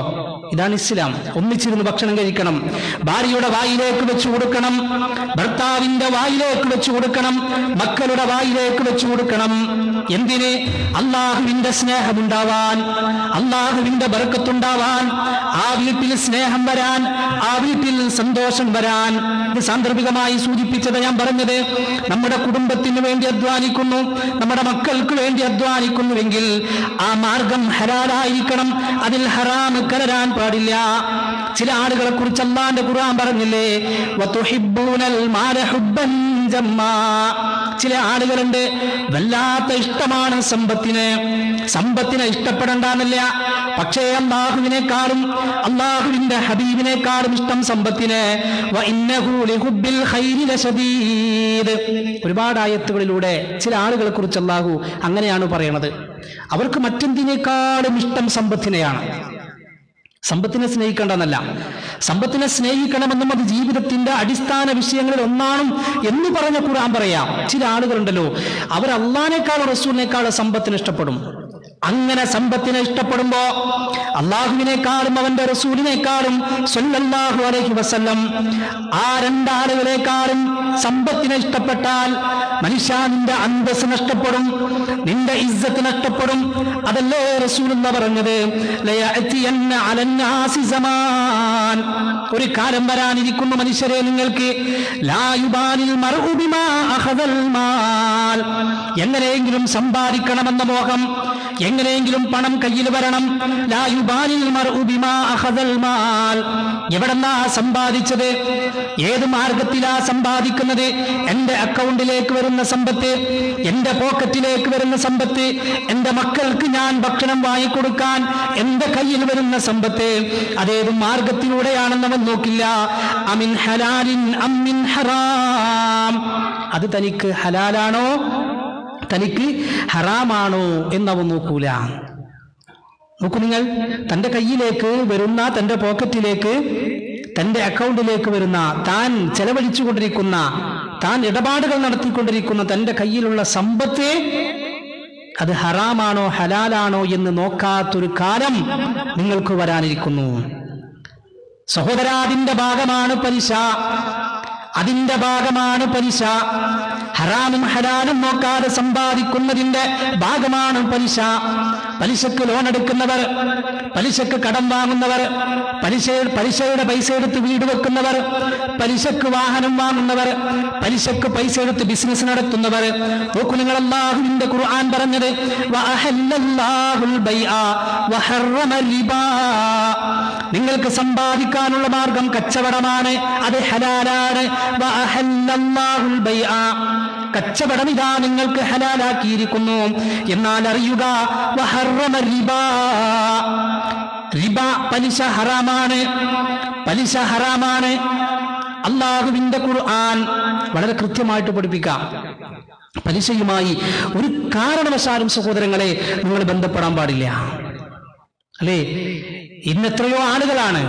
ഇതാണ് ഇസ്ലാം. ഒന്നിച്ചിരുന്ന് ഭക്ഷണം കഴിക്കണം. ഭാര്യയുടെ വായിലേക്ക് വെച്ചു കൊടുക്കണം, ഭർത്താവിന്റെ വായിലേക്ക് വെച്ചു കൊടുക്കണം, മക്കളുടെ വായിലേക്ക് വെച്ചു കൊടുക്കണം. എന്തിന്? അള്ളാഹുവിന്റെ സ്നേഹമുണ്ടാവാൻ, അള്ളാഹുവിന്റെ ബർക്കത്തുണ്ടാവാൻ, ആ വീട്ടിൽ സ്നേഹം വരാൻ, ആ വീട്ടിൽ സന്തോഷം വരാൻ. ഇത് സാന്ദർഭികമായി സൂചിപ്പിച്ചത് ഞാൻ പറഞ്ഞത്, നമ്മുടെ കുടുംബത്തിന് വേണ്ടി അധ്വാനിക്കുന്നു, നമ്മുടെ മക്കൾക്ക് വേണ്ടി അധ്വാനിക്കുന്നുവെങ്കിൽ ആ മാർഗം ഹലാലായിരിക്കണം, അതിൽ ഹറാം കലരാൻ പാടില്ല. ചില ആളുകളെ കുറിച്ച് അല്ലാഹുവിന്റെ ഖുർആൻ പറഞ്ഞില്ലേ, വതുഹിബ്ബൂനൽ മാല ഹുബ്ബൻ ജമ്മാ. ചില ആളുകളുണ്ട്, വല്ലാത്ത ഇഷ്ടമാണ് സമ്പത്തിനെ ഇഷ്ടപ്പെടണ്ടെന്നല്ല, പക്ഷേ അല്ലാഹുവിനേക്കാളും അല്ലാഹുവിന്റെ ഹബീബിനേക്കാളും ഇഷ്ടം സമ്പത്തിനെ. വഇന്നഹു ലിഹുബ്ബിൽ ഖൈരി ലശദീദ്. ഒരുപാട് ആയത്തുകളിലൂടെ ചില ആളുകളെ കുറിച്ച് അല്ലാഹു അങ്ങനെയാണ് പറയുന്നത്. അവർക്ക് മറ്റെന്തിനേക്കാളും ഇഷ്ടം സമ്പത്തിനെയാണ്. സമ്പത്തിനെ സ്നേഹിക്കേണ്ടെന്നല്ല, സമ്പത്തിനെ സ്നേഹിക്കണമെന്നും അത് ജീവിതത്തിന്റെ അടിസ്ഥാന വിഷയങ്ങളിൽ ഒന്നാണ് എന്ന് പറഞ്ഞ ഖുർആൻ പറയാം. ചില ആളുകളുണ്ടല്ലോ, അവർ അള്ളാഹിനേക്കാളും റസൂലിനേക്കാളും സമ്പത്തിനെ ഇഷ്ടപ്പെടും. അങ്ങനെ സമ്പത്തിനെ ഇഷ്ടപ്പെടുമ്പോ അള്ളാഹുവിനേക്കാളും അവന്റെ റസൂലിനേക്കാളും സ്വല്ലല്ലാഹു അലൈഹി വസല്ലം ആ രണ്ടാളുകളെക്കാളും സമ്പത്തിനെ ഇഷ്ടപ്പെട്ടാൽ മനുഷ്യ, നിന്റെ അന്തസ് നഷ്ടപ്പെടും, നിന്റെ ഇസ്സത്ത് നഷ്ടപ്പെടും. അതല്ലേ റസൂലുള്ളാഹി പറഞ്ഞത്, ലയഅതിയന്ന അലന്നാസി സമാൻ. ഒരു കാലം വരാനിരിക്കുന്നു മനുഷ്യരെ നിങ്ങൾക്ക്, ലാ യുബാലിൽ മർഉ ബിമാ അഖദൽ മാൽ. എങ്ങനെയെങ്കിലും സമ്പാദിക്കണമെന്ന മോഹം, എങ്ങനെയെങ്കിലും പണം കയ്യിൽ വരണം. ലാ യുബാലിൽ മർഉ ബിമാ അഖദൽ മാൽ. എവിടെന്നാ സമ്പാദിച്ചത്, ഏത് മാർഗത്തിലാ സമ്പാദിക്കുന്നത്? എന്റെ അക്കൗണ്ടിലേക്ക് വരുന്ന സമ്പത്ത്, എന്റെ പോക്കറ്റിലേക്ക് വരുന്ന സമ്പത്ത്, എന്റെ മക്കൾക്ക് ഞാൻ ഭക്ഷണം വാങ്ങിക്കൊടുക്കാൻ എന്റെ കയ്യിൽ വരുന്ന സമ്പത്ത്, അതേത് മാർഗത്തിലൂടെയാണെന്നവൻ നോക്കില്ല. അമിൻ ഹലാലിൻ അമ്മിൻ ഹറാം. അത് തനിക്ക് ഹലാലാണോ തനിക്ക് ഹറാമാണോ എന്നവൻ നോക്കൂല. നോക്കൂ നിങ്ങൾ, തന്റെ കയ്യിലേക്ക് വരുന്ന, തന്റെ പോക്കറ്റിലേക്ക്, തന്റെ അക്കൗണ്ടിലേക്ക് വരുന്ന, താൻ ചെലവഴിച്ചു കൊണ്ടിരിക്കുന്ന, താൻ ഇടപാടുകൾ നടത്തിക്കൊണ്ടിരിക്കുന്ന തന്റെ കയ്യിലുള്ള സമ്പത്ത് അത് ഹറാമാണോ ഹലാലാണോ എന്ന് നോക്കാത്തൊരു കാലം നിങ്ങൾക്ക് വരാനിരിക്കുന്നു. സഹോദരാ, അതിന്റെ ഭാഗമാണ് പലിശ, അതിന്റെ ഭാഗമാണ് പലിശ. ഹറാമും ഹലാലും നോക്കാതെ സമ്പാദിക്കുന്നതിന്റെ ഭാഗമാണ് പലിശ. പലിശക്ക് ലോൺ എടുക്കുന്നവർ, പലിശക്ക് കടം വാങ്ങുന്നവർ, പലിശയുടെ പൈസ എടുത്ത് വീട് വെക്കുന്നവർ, പലിശക്ക് വാഹനം വാങ്ങുന്നവർ, പലിശക്ക് പൈസ എടുത്ത് ബിസിനസ് നടത്തുന്നവർ. നോക്കൂ നിങ്ങൾ, അല്ലാഹുവിന്റെ ഖുർആൻ പറഞ്ഞത്, വഅഹല്ലല്ലാഹുൽ ബൈഅ വഹറമ റിബാ. നിങ്ങൾക്ക് സമ്പാദിക്കാനുള്ള മാർഗം കച്ചവടമാണ്, അത് ഹലാലാണ്. വഅഹല്ലല്ലാഹുൽ ബൈഅ. കച്ചവടം ഇതാ നിങ്ങൾക്ക് ഹലാലാക്കിയിരിക്കുന്നു. എന്നാൽ അറിയുക, വഹറമ റിബാ. റിബ, പലിശ ഹറാമാണ്, പലിശ ഹറാമാണ്. അല്ലാഹുവിന്റെ ഖുർആൻ വളരെ കൃത്യമായിട്ട് പഠിപ്പിക്കാം. പലിശയുമായി ഒരു കാരണവശാലും സഹോദരങ്ങളെ നിങ്ങൾ ബന്ധപ്പെടാൻ പാടില്ല. അല്ലേ? ഇന്നെത്രയോ ആളുകളാണ്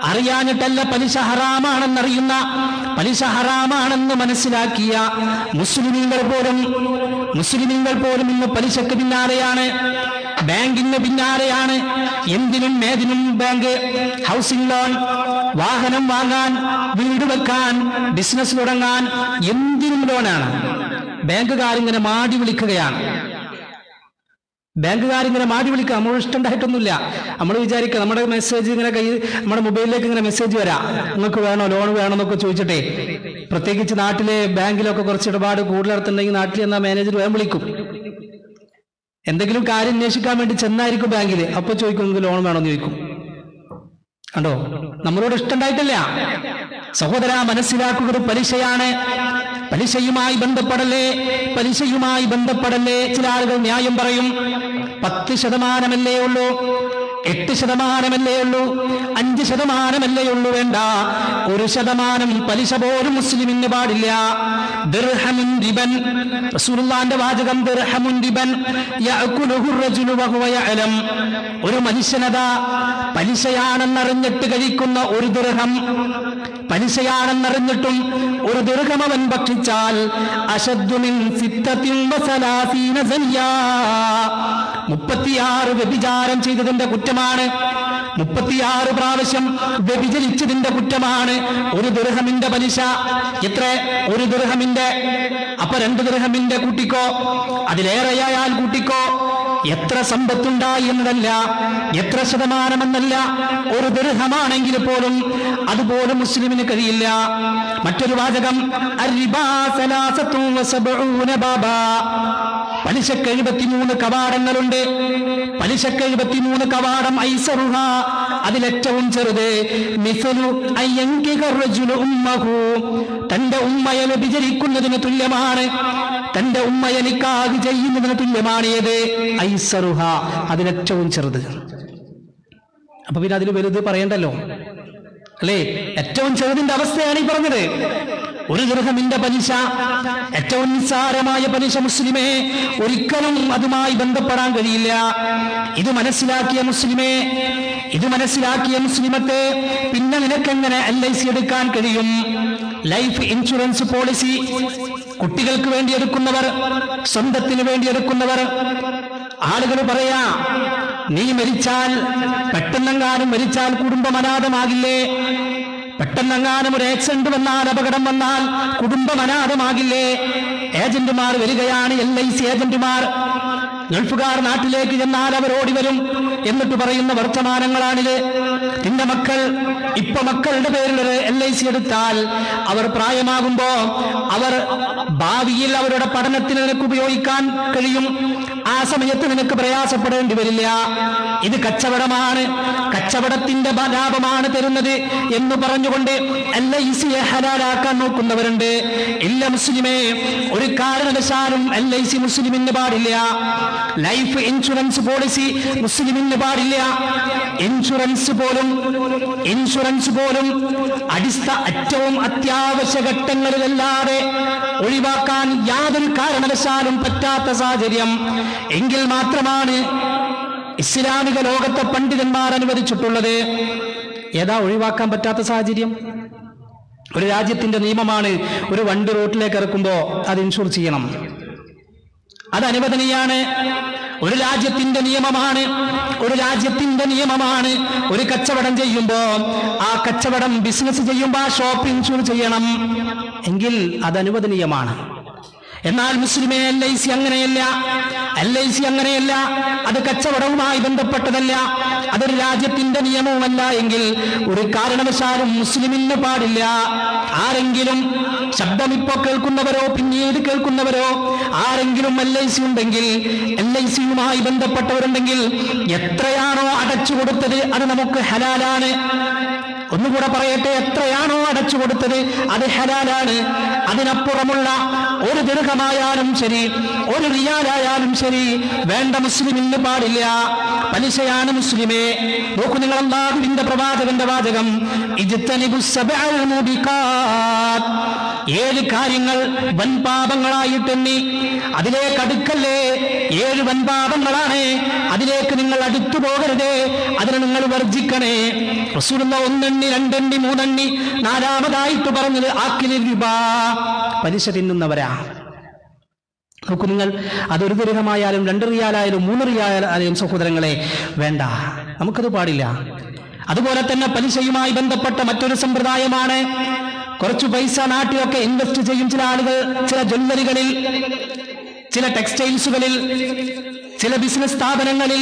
അറിയാഞ്ഞിട്ടല്ല പലിശ ഹറാമാണെന്നറിയുന്ന, പലിശ ഹറാമാണെന്ന് മനസ്സിലാക്കിയ മുസ്ലിമീങ്ങൾ പോലും ഇന്ന് പലിശക്ക് പിന്നാലെയാണ്, ബാങ്കിന് പിന്നാലെയാണ്. എന്തിനും ഏതിനും ബാങ്ക്, ഹൗസിംഗ് ലോൺ, വാഹനം വാങ്ങാൻ, വീട് വെക്കാൻ, ബിസിനസ് തുടങ്ങാൻ, എന്തിനും ലോണാണ്. ബാങ്കുകാരിങ്ങനെ മാടി വിളിക്കുകയാണ്. നമ്മൾ ഇഷ്ടമുണ്ടായിട്ടൊന്നുമില്ല. നമ്മൾ വിചാരിക്കുക നമ്മുടെ മെസ്സേജ് ഇങ്ങനെ നമ്മുടെ മൊബൈലിലേക്ക് ഇങ്ങനെ മെസ്സേജ് വരാം, നിങ്ങൾക്ക് വേണോ, ലോൺ വേണോ എന്നൊക്കെ ചോദിച്ചിട്ടേ. പ്രത്യേകിച്ച് നാട്ടിലെ ബാങ്കിലൊക്കെ കുറച്ച് ഇടപാട് കൂടുതലെടുത്തുണ്ടെങ്കിൽ നാട്ടിൽ എന്നാ മാനേജർ വേഗം വിളിക്കും. എന്തെങ്കിലും കാര്യം അന്വേഷിക്കാൻ വേണ്ടി ചെന്നായിരിക്കും ബാങ്കിൽ. അപ്പൊ ചോദിക്കും, നിങ്ങൾക്ക് ലോൺ വേണോന്ന് ചോദിക്കും. കണ്ടോ, നമ്മളോട് ഇഷ്ടമുണ്ടായിട്ടില്ല. സഹോദരാ, മനസ്സിലാക്കുന്നത് പലിശയാണ്. പലിശയുമായി ബന്ധപ്പെടല്ലേ. ചില ആളുകൾ ന്യായം പറയും, 10% ഉള്ളൂ, 8% ഉള്ളൂ, 5% ഉള്ളൂ. വേണ്ട, 1% പലിശ പോലും മുസ്ലിമിന് പാടില്ല. ദിർഹമുൻ റിബൻ, റസൂലുള്ളാഹിന്റെ വാചകം, ദിർഹമുൻ റിബൻ യഅകുലുഹു റജുലു വഹുവ യഅലം. ഒരു മനുഷ്യനതാ പലിശയാണെന്നറിഞ്ഞിട്ട് കഴിക്കുന്ന ഒരു ദിർഹം, പലിശയാണെന്നറിഞ്ഞിട്ടും ഒരു ദിർഹം അവൻ ഭക്ഷിച്ചാൽ അശദ്ദു മിൻ 36 സനിയാ, 36 വ്യഭിചാരം ചെയ്തതിന്റെ കുറ്റമാണ്, 36 പ്രാവശ്യം വ്യഭിചരിച്ചതിന്റെ കുറ്റമാണ് ഒരു ദിർഹമിന്റെ പലിശ. എത്ര? ഒരു ദിർഹമിന്റെ. അപ്പൊ 2 ദിർഹമിന്റെ കൂട്ടിക്കോ, അതിലേറെയായാൽ കൂട്ടിക്കോ. എത്ര സമ്പത്തുണ്ടായി എന്നതല്ല, എത്ര ശതമാനമെന്നല്ല, ഒരു ദിർഹമാണെങ്കിൽ പോലും അതുപോലും മുസ്ലിമിന് കഴിയില്ല. മറ്റൊരു വാചകം, അർരിബാ 73 ബാബാ, പലിശക്ക് 73 കവാടങ്ങളുണ്ട്. പലിശക്ക് 73 കവാടം. ഐസറുഹ, അതിലേറ്റവും ചെറുത്, മിസ്ലു അയ്യൻകിഹ റജുലു ഉമ്മഹു, തന്റെ ഉമ്മയെ വ്യഭിചരിക്കുന്നതിന് തുല്യമാണ്, തന്റെ ഉമ്മയെ നിക്കാഹ് ചെയ്യുന്നതിന് തുല്യമാണ്. ഏത്? ഐസറുഹ, അതിലേറ്റവും ചെറുത്. അപ്പൊ പിന്നെ അതിൽ വലുത് പറയണ്ടല്ലോ, അല്ലേ? ഏറ്റവും ചെറുതിന്റെ അവസ്ഥയാണ് ഈ പറഞ്ഞത്. ഒരു ദിർഹമിന്റെ പലിശ, ഏറ്റവും നിസ്സാരമായ പലിശ. മുസ്ലിമേ, ഒരിക്കലും അതുമായി ബന്ധപ്പെടാൻ കഴിയില്ല. ഇത് മനസ്സിലാക്കിയ മുസ്ലിമേ, ഇത് മനസ്സിലാക്കിയ മുസ്ലിമത്തെ, പിന്നെ നിനക്കെങ്ങനെ LIC എടുക്കാൻ കഴിയും? ലൈഫ് ഇൻഷുറൻസ് പോളിസി കുട്ടികൾക്ക് വേണ്ടി എടുക്കുന്നവർ, സ്വന്തത്തിന് വേണ്ടി എടുക്കുന്നവർ, ആളുകൾ പറയാ, നീ മരിച്ചാൽ, പെട്ടെന്നെങ്ങാനും മരിച്ചാൽ കുടുംബം അനാഥമാകില്ലേ? പെട്ടെന്നെങ്ങാനും ഒരു ആക്സിഡന്റ് വന്നാൽ, അപകടം വന്നാൽ കുടുംബം അനാഥമാകില്ലേ? ഏജന്റുമാർ വരികയാണ്, LIC ഏജന്റുമാർ. ഗൾഫുകാർ നാട്ടിലേക്ക് ചെന്നാൽ അവർ ഓടി വരും എന്നിട്ട് പറയുന്ന വർത്തമാനങ്ങളാണിത്. നിന്റെ മക്കൾ, ഇപ്പൊ മക്കളുടെ പേരിൽ LIC എടുത്താൽ അവർ പ്രായമാകുമ്പോ, അവർ ഭാവിയിൽ അവരുടെ പഠനത്തിന് നിനക്ക് ഉപയോഗിക്കാൻ കഴിയും. ആ സമയത്ത് നിനക്ക് പ്രയാസപ്പെടേണ്ടി വരില്ല. ഇത് കച്ചവടമാണ്, കച്ചവടത്തിന്റെ ലാഭമാണ് തരുന്നത് എന്ന് പറഞ്ഞുകൊണ്ട് LICയെ ഹലാലാക്കാൻ നോക്കുന്നവരുണ്ട്. ഇല്ല മുസ്ലിമേ, ഒരു കാരണവശാലും LIC മുസ്ലിമിന് പാടില്ല. ലൈഫ് ഇൻഷുറൻസ് പോളിസി മുസ്ലിമിന് പാടില്ല. ഇൻഷുറൻസ് പോലും ഏറ്റവും അത്യാവശ്യ ഘട്ടങ്ങളിലല്ലാതെ ഒഴിവാക്കാൻ യാതൊരു കാരണവശാലും പറ്റാത്ത സാഹചര്യം എങ്കിൽ മാത്രമാണ് ഇസ്ലാമിക ലോകത്തെ പണ്ഡിതന്മാർ അനുവദിച്ചിട്ടുള്ളത്. ഏതാ ഒഴിവാക്കാൻ പറ്റാത്ത സാഹചര്യം? ഒരു രാജ്യത്തിന്റെ നിയമമാണ്, ഒരു വണ്ടി റോട്ടിലേക്ക് ഇറക്കുമ്പോ അത് ഇൻഷുർ ചെയ്യണം. അത് അനുവദനീയാണ്. ഒരു രാജ്യത്തിന്റെ നിയമമാണ്, ഒരു രാജ്യത്തിന്റെ നിയമമാണ്. ഒരു കച്ചവടം ചെയ്യുമ്പോ, ആ കച്ചവടം ബിസിനസ് ചെയ്യുമ്പോ ആ ഷോപ്പ് ഇൻഷുർ ചെയ്യണം എങ്കിൽ അത് അനുവദനീയമാണ്. എന്നാൽ മുസ്ലിമേ, LIC അങ്ങനെയല്ല. LIC അങ്ങനെയല്ല. അത് കച്ചവടവുമായി ബന്ധപ്പെട്ടതല്ല, അതൊരു രാജ്യത്തിന്റെ നിയമവുമല്ല എങ്കിൽ ഒരു കാരണവശാലും മുസ്ലിമിന് പാടില്ല. ആരെങ്കിലും, ശബ്ദം ഇപ്പോ കേൾക്കുന്നവരോ പിന്നീട് കേൾക്കുന്നവരോ ആരെങ്കിലും LIC ഉണ്ടെങ്കിൽ, LICയുമായി ബന്ധപ്പെട്ടവരുണ്ടെങ്കിൽ, എത്രയാണോ അടച്ചു കൊടുത്തത് അത് നമുക്ക് ഹലാലാണ്. ഒന്നുകൂടെ പറയട്ടെ, എത്രയാണോ അടച്ചു കൊടുത്തത് അത് ഹലാലാണ്. അതിനപ്പുറമുള്ള ഒരു ദിർഹമായാലും ശരി, ഒരു റിയാലായാലും ശരി, വേണ്ട, മുസ്ലിമിന് പാടില്ല. പലിശയാണ് മുസ്ലിമേ. നോക്കൂ നിങ്ങൾ, അല്ലാഹുവിന്റെ പ്രവാചകന്റെ വാചകം, ഇജ്തനിബുസ് സബഅൽ മുബിഖാത്ത്, 7 കാര്യങ്ങൾ വൻപാപങ്ങളായിട്ടെണ്ണി അതിലേക്ക് അടുക്കല്ലേ. 7 വൻപാപങ്ങളാണ്, അതിലേക്ക് നിങ്ങൾ അടുത്തു പോകരുതേ, അതിനെ നിങ്ങൾ വർജിക്കണേ. റസൂലുള്ളാഹി 1 എണ്ണി, 2 എണ്ണി, 3 എണ്ണി, 4-മതായിട്ട് പറഞ്ഞത് ആക്കിലി റിബാ, പലിശ തിന്നുന്നവരാ. നോക്കൂ നിങ്ങൾ, അതൊരു ദിർഹമായാലും 2 റിയാലായാലും 3 റിയാലായാലും സഹോദരങ്ങളെ, വേണ്ട, നമുക്കത് പാടില്ല. അതുപോലെ തന്നെ പലിശയുമായി ബന്ധപ്പെട്ട മറ്റൊരു സമ്പ്രദായമാണ്, കുറച്ചു പൈസ നാട്ടിലൊക്കെ ഇൻവെസ്റ്റ് ചെയ്യും ചില ആളുകൾ. ചില ജ്വല്ലറികളിൽ, ചില ടെക്സ്റ്റൈൽസുകളിൽ, ചില ബിസിനസ് സ്ഥാപനങ്ങളിൽ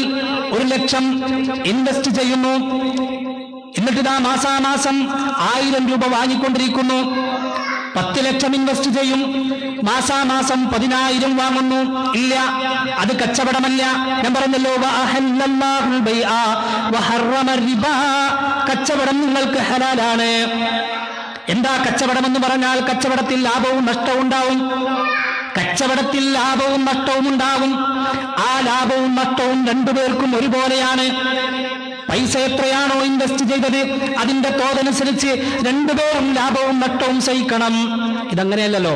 1 ലക്ഷം ഇൻവെസ്റ്റ് ചെയ്യുന്നു. എന്നിട്ട് ഇതാ മാസാമാസം 1000 രൂപ വാങ്ങിക്കൊണ്ടിരിക്കുന്നു. 10 ലക്ഷം ഇൻവെസ്റ്റ് ചെയ്യും, മാസാമാസം 10000 വാങ്ങുന്നു. ഇല്ല, അത് കച്ചവടമല്ല. ഞാൻ പറഞ്ഞല്ലോ, കച്ചവടം നിങ്ങൾക്ക് ഹലാലാണ്. എന്താ കച്ചവടം എന്ന് പറഞ്ഞാൽ? കച്ചവടത്തിൽ ലാഭവും നഷ്ടവും ഉണ്ടാവും. കച്ചവടത്തിൽ ലാഭവും നഷ്ടവും ഉണ്ടാവും. ആ ലാഭവും നഷ്ടവും 2 പേർക്കും ഒരുപോലെയാണ്. പൈസ എത്രയാണോ ഇൻവെസ്റ്റ് ചെയ്തത് അതിന്റെ തോതനുസരിച്ച് രണ്ടുപേരും ലാഭവും നഷ്ടവും സഹിക്കണം. ഇതങ്ങനെയല്ലല്ലോ.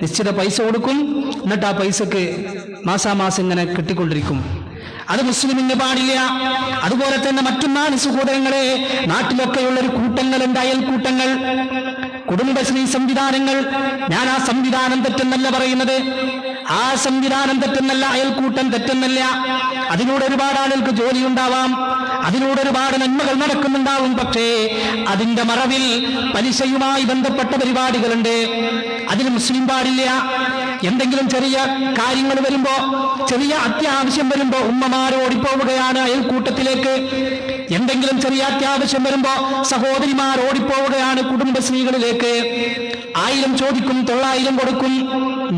നിശ്ചിത പൈസ കൊടുക്കും, എന്നിട്ട് ആ പൈസക്ക് മാസാമാസം ഇങ്ങനെ കിട്ടിക്കൊണ്ടിരിക്കും. അത് മുസ്ലിമിന് പാടില്ല. അതുപോലെ തന്നെ മറ്റൊന്നാണ് സഹോദരങ്ങളെ, നാട്ടിലൊക്കെയുള്ളൊരു കൂട്ടങ്ങളുണ്ട്, അയൽക്കൂട്ടങ്ങൾ, കുടുംബശ്രീ സംവിധാനങ്ങൾ. ഞാൻ ആ സംവിധാനം തെറ്റെന്നല്ല പറയുന്നത്, ആ സംവിധാനം തെറ്റെന്നല്ല, അയൽക്കൂട്ടം തെറ്റെന്നല്ല. അതിലൂടെ ഒരുപാട് ആളുകൾക്ക് ജോലി ഉണ്ടാവാം, അതിലൂടെ ഒരുപാട് നന്മകൾ നടക്കുന്നുണ്ടാവും. പക്ഷേ അതിന്റെ മറവിൽ പലിശയുമായി ബന്ധപ്പെട്ട പരിപാടികളുണ്ട്. അതിന് മുസ്ലിം പാടില്ല. എന്തെങ്കിലും ചെറിയ കാര്യങ്ങൾ വരുമ്പോ, ചെറിയ അത്യാവശ്യം വരുമ്പോ ഉമ്മമാർ ഓടിപ്പോവുകയാണ് അയൽക്കൂട്ടത്തിലേക്ക്. എന്തെങ്കിലും ചെറിയ അത്യാവശ്യം വരുമ്പോ സഹോദരിമാർ ഓടിപ്പോവുകയാണ് കുടുംബശ്രീകളിലേക്ക്. 1000 ചോദിക്കും, 900 കൊടുക്കും.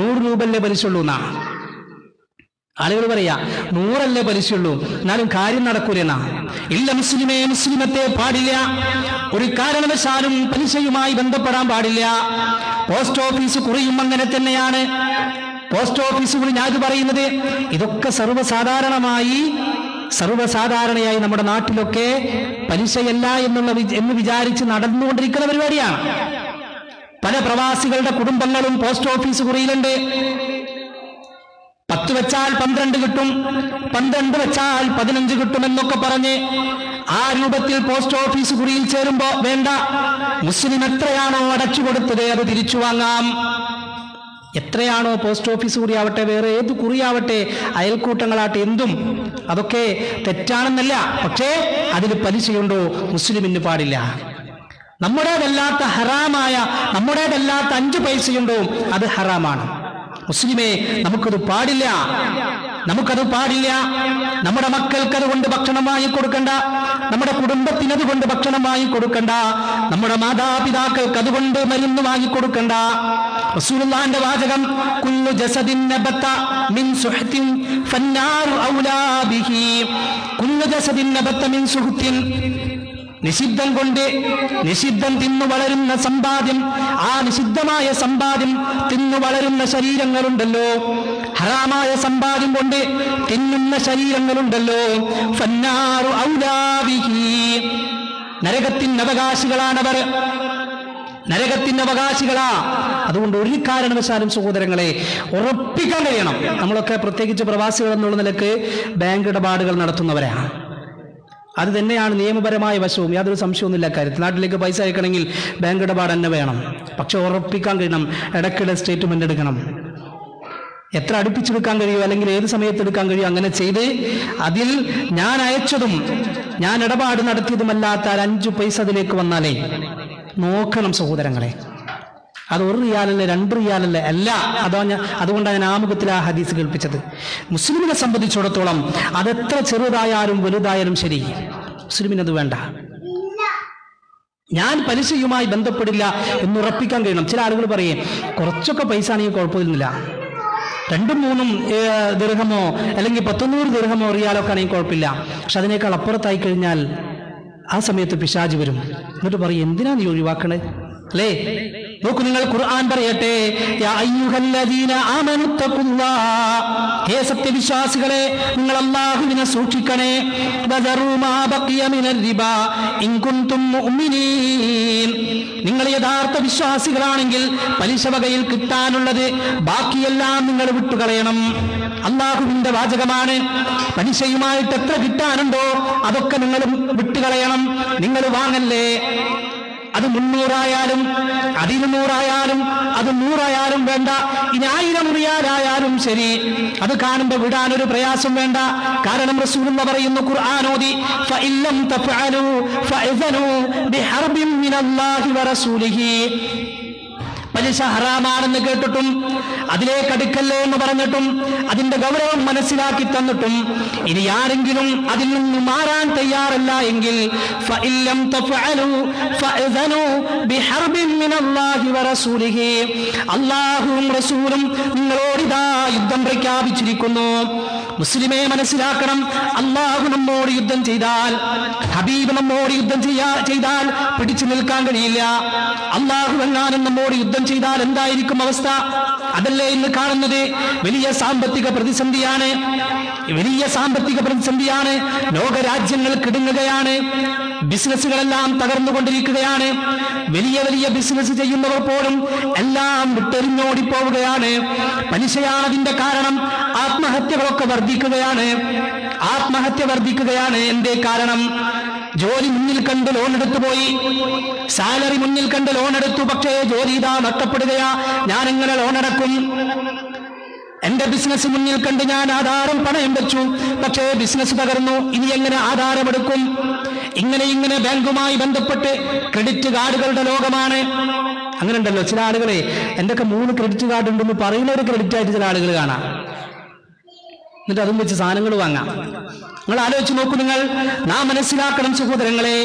100 രൂപല്ലേ പലിശയുള്ളൂ എന്നാ ആളുകൾ പറയാ. 100 പലിശയുള്ളൂ, എന്നാലും കാര്യം നടക്കൂലെന്നാ. ഇല്ല മുസ്ലിമേ, മുസ്ലിമത്തെ പാടില്ല. ഒരു കാരണവശാലും പലിശയുമായി ബന്ധപ്പെടാൻ പാടില്ല. പോസ്റ്റ് ഓഫീസ് കുറിയും അങ്ങനെ തന്നെയാണ്. പോസ്റ്റ് ഓഫീസ് കുറി ഞാൻ പറയുന്നത് ഇതൊക്കെ സർവ്വസാധാരണയായി നമ്മുടെ നാട്ടിലൊക്കെ പലിശയല്ല എന്ന് വിചാരിച്ച് നടന്നുകൊണ്ടിരിക്കുന്ന പരിപാടിയാണ്. പല പ്രവാസികളുടെ കുടുംബങ്ങളും പോസ്റ്റ് ഓഫീസ് കുറിയിലുണ്ട്. 10 വെച്ചാൽ 12 കിട്ടും, 12 വെച്ചാൽ 15 കിട്ടുമെന്നൊക്കെ പറഞ്ഞ് ആ രൂപത്തിൽ പോസ്റ്റ് ഓഫീസ് കുറിയിൽ ചേരുമ്പോ വേണ്ട, മുസ്ലിം എത്രയാണോ അടച്ചു കൊടുത്തത് അത് തിരിച്ചു വാങ്ങാം. എത്രയാണോ പോസ്റ്റ് ഓഫീസ് കുറിയാവട്ടെ, വേറെ ഏത് കുറിയാവട്ടെ, അയൽക്കൂട്ടങ്ങളാട്ടെ, എന്തും അതൊക്കെ തെറ്റാണെന്നല്ല. പക്ഷേ അതിൽ പലിശയുണ്ടോ? മുസ്ലിമിന് പാടില്ല. നമ്മുടേതല്ലാത്ത ഹറാമായ, നമ്മുടേതല്ലാത്ത 5 പൈസയുണ്ടോ അത് ഹറാമാണ്. മുസ്ലിമേ, നമുക്കത് പാടില്ല, നമുക്കത് പാടില്ല. നമ്മുടെ മക്കൾക്ക് അതുകൊണ്ട് ഭക്ഷണം വാങ്ങി കൊടുക്കണ്ട, നമ്മുടെ കുടുംബത്തിന് അതുകൊണ്ട് ഭക്ഷണം വാങ്ങി കൊടുക്കണ്ട, നമ്മുടെ മാതാപിതാക്കൾക്ക് അതുകൊണ്ട് മരുന്ന് വാങ്ങിക്കൊടുക്കണ്ട. റസൂലുള്ളാഹിന്റെ വാചകം, കുല്ലു ജസദിൻ നബത മിൻ സുഹ്തിൻ ഫന്നാറു ഔലാ ബിഹി. കുല്ലു ജസദിൻ നബത മിൻ സുഹ്തിൻ, നിഷിദ്ധം കൊണ്ട്, നിഷിദ്ധം തിന്നു വളരുന്ന സമ്പാദ്യം, ആ നിഷിദ്ധമായ സമ്പാദ്യം തിന്നു വളരുന്ന ശരീരങ്ങളുണ്ടല്ലോ, ഹറാമായ സമ്പാദ്യം കൊണ്ട് തിന്നുന്ന ശരീരങ്ങളുണ്ടല്ലോ, ഫന്നാറു ഔലാ ബിഹി, നരകത്തിന് അവകാശികളാണവർ, നരകത്തിന് അവകാശികളാ. അതുകൊണ്ട് ഒരു കാരണവശാലും സഹോദരങ്ങളെ ഉറപ്പിക്കാൻ കഴിയണം. നമ്മളൊക്കെ പ്രത്യേകിച്ച് പ്രവാസികൾ എന്നുള്ള നിലക്ക് ബാങ്ക് ഇടപാടുകൾ നടത്തുന്നവരാണ്. അത് തന്നെയാണ് നിയമപരമായ വശവും, യാതൊരു സംശയമൊന്നുമില്ല കാര്യത്തിൽ. നാട്ടിലേക്ക് പൈസ അയക്കണമെങ്കിൽ ബാങ്ക് ഇടപാട് തന്നെ വേണം. പക്ഷെ ഉറപ്പിക്കാൻ കഴിയണം, ഇടയ്ക്കിടെ സ്റ്റേറ്റ്മെന്റ് എടുക്കണം. എത്ര അടുപ്പിച്ചെടുക്കാൻ കഴിയുമോ, അല്ലെങ്കിൽ ഏത് സമയത്ത് എടുക്കാൻ കഴിയുമോ അങ്ങനെ ചെയ്ത് അതിൽ ഞാൻ അയച്ചതും ഞാൻ ഇടപാട് നടത്തിയതുമല്ലാത്ത 5 പൈസ അതിലേക്ക് വന്നാലേ നോക്കണം സഹോദരങ്ങളെ. അത് 1 റിയാലല്ല, 2 റിയാലല്ല, അല്ല. അതുകൊണ്ടാണ് ഞാൻ ആമുഖത്തിൽ ആ ഹദീസ് കേൾപ്പിച്ചത്. മുസ്ലിമിനെ സംബന്ധിച്ചിടത്തോളം അതെത്ര ചെറുതായാലും വലുതായാലും ശരി, മുസ്ലിമിനത് വേണ്ട. ഞാൻ പലിശയുമായി ബന്ധപ്പെടില്ല എന്നുറപ്പിക്കാൻ കഴിയണം. ചില ആളുകൾ പറയും കുറച്ചൊക്കെ പൈസ ആണെങ്കിൽ കുഴപ്പമൊന്നുമില്ല, 2-3 ദിർഹമോ അല്ലെങ്കിൽ 100 ദിർഹമോ റിയാലൊക്കെ ആണെങ്കിൽ കുഴപ്പമില്ല. പക്ഷെ അതിനേക്കാൾ അപ്പുറത്തായി കഴിഞ്ഞാൽ ആ സമയത്ത് പിശാച് വരും. എന്നിട്ട് പറയും എന്തിനാ നീ ഒഴിവാക്കണേ, അല്ലേ? നോക്കൂ, നിങ്ങൾ ഖുർആൻ പറയട്ടെ, യാ അയ്യുഹല്ലദീന ആമനു തഖുല്ലാഹ്, ഹേ സത്യവിശ്വാസികളെ നിങ്ങൾ അല്ലാഹുവിനെ സൂക്ഷിക്കണേ. വദറൂ മാ ബഖിയ മിനർ റിബാ ഇൻ കുൻതും മുഅ്മിനീൻ, നിങ്ങൾ യഥാർത്ഥ വിശ്വാസികളാണെങ്കിൽ പലിശ വകയിൽ കിട്ടാനുള്ളത് ബാക്കിയെല്ലാം നിങ്ങൾ വിട്ടുകളയണം. അല്ലാഹുവിന്റെ വാചകമാണ്. പലിശയുമായിട്ട് എത്ര കിട്ടാനുണ്ടോ അതൊക്കെ നിങ്ങൾ വിട്ടുകളയണം. നിങ്ങൾ വാങ്ങല്ലേ. അത് 300 ആയാലും, 200 ആയാലും, അത് 100 ആയാലും വേണ്ട. ഇനി 1000 റിയാലായാലും ശരി, അത് കാണുമ്പോൾ വിടാനൊരു പ്രയാസം വേണ്ട. കാരണം റസൂലുള്ളാഹി പറയുന്നു, ഖുർആൻ ഓതി, ഫഇല്ലം തഫഅലു ഫഅ്സനു ബിഹർബിൻ മിനല്ലാഹി വറസൂലിഹി. പലിശ ഹറാമാണെന്ന് കേട്ടിട്ടും അതിലേക്ക് അടുക്കല്ലേ എന്ന് പറഞ്ഞിട്ടും അതിന്റെ ഗൗരവം മനസ്സിലാക്കി തന്നിട്ടും ഇനി ആരെങ്കിലും അതിൽ നിന്ന് മാറാൻ തയ്യാറല്ല എങ്കിൽ ഫഇല്ലം തഫഅലു ഫഅ്സനു ബിഹർബിൻ മിനല്ലാഹി വറസൂലിഹി, അല്ലാഹുവും റസൂലും നിങ്ങളോട് ഇതാ യുദ്ധം പ്രഖ്യാപിച്ചിരിക്കുന്നു. മുസ്ലിമേ മനസ്സിലാക്കണം, അള്ളാഹു നമ്മോട് യുദ്ധം ചെയ്താൽ, ഹബീബ് നമ്മോട് യുദ്ധം ചെയ്താൽ പിടിച്ചു നിൽക്കാൻ കഴിയില്ല. അള്ളാഹു എങ്ങാനും നമ്മോട് യുദ്ധം ചെയ്താൽ എന്തായിരിക്കും അവസ്ഥ? അതല്ലേ ഇന്ന് കാണുന്നത്? വലിയ സാമ്പത്തിക പ്രതിസന്ധിയാണ്, വലിയ സാമ്പത്തിക പ്രതിസന്ധിയാണ്. ലോകരാജ്യങ്ങൾ കിടുങ്ങുകയാണ്, ബിസിനസ്സുകളെല്ലാം തകർന്നുകൊണ്ടിരിക്കുകയാണ്. വലിയ വലിയ ബിസിനസ് ചെയ്യുന്നവർ പോലും എല്ലാം വിട്ടെറിഞ്ഞോടിപ്പോവുകയാണ്. പലിശയാണ് അതിന്റെ കാരണം. ആത്മഹത്യകളൊക്കെ വർദ്ധിക്കുകയാണ്, ആത്മഹത്യ വർദ്ധിക്കുകയാണ്. എന്തേ കാരണം? ജോലി മുന്നിൽ കണ്ട് ലോൺ എടുത്തു പോയി, സാലറി മുന്നിൽ കണ്ട് ലോൺ എടുത്തു, പക്ഷേ ജോലി ഇതാ നഷ്ടപ്പെടുകയാ. ഞാൻ എങ്ങനെ ലോൺ അടക്കും? എന്റെ ബിസിനസ് മുന്നിൽ കണ്ട് ഞാൻ ആധാരം പണയം വെച്ചു, പക്ഷേ ബിസിനസ് തകർന്നു. ഇനി എങ്ങനെ ആധാരമെടുക്കും? ഇങ്ങനെ ബാങ്കുമായി ബന്ധപ്പെട്ട് ക്രെഡിറ്റ് കാർഡുകളുടെ ലോകമാണ്. അങ്ങനെ ഉണ്ടല്ലോ ചില ആളുകളെ, എന്തൊക്കെ 3 ക്രെഡിറ്റ് കാർഡ് ഉണ്ടെന്ന് പറയുന്ന ഒരു ക്രെഡിറ്റ് ആയിട്ട് ചില ആളുകൾ കാണാം. എന്നിട്ട് അതും വെച്ച് സാധനങ്ങൾ വാങ്ങാം. നിങ്ങൾ ആലോചിച്ച് നോക്കൂ. നാം മനസ്സിലാക്കണം സഹോദരങ്ങളെ,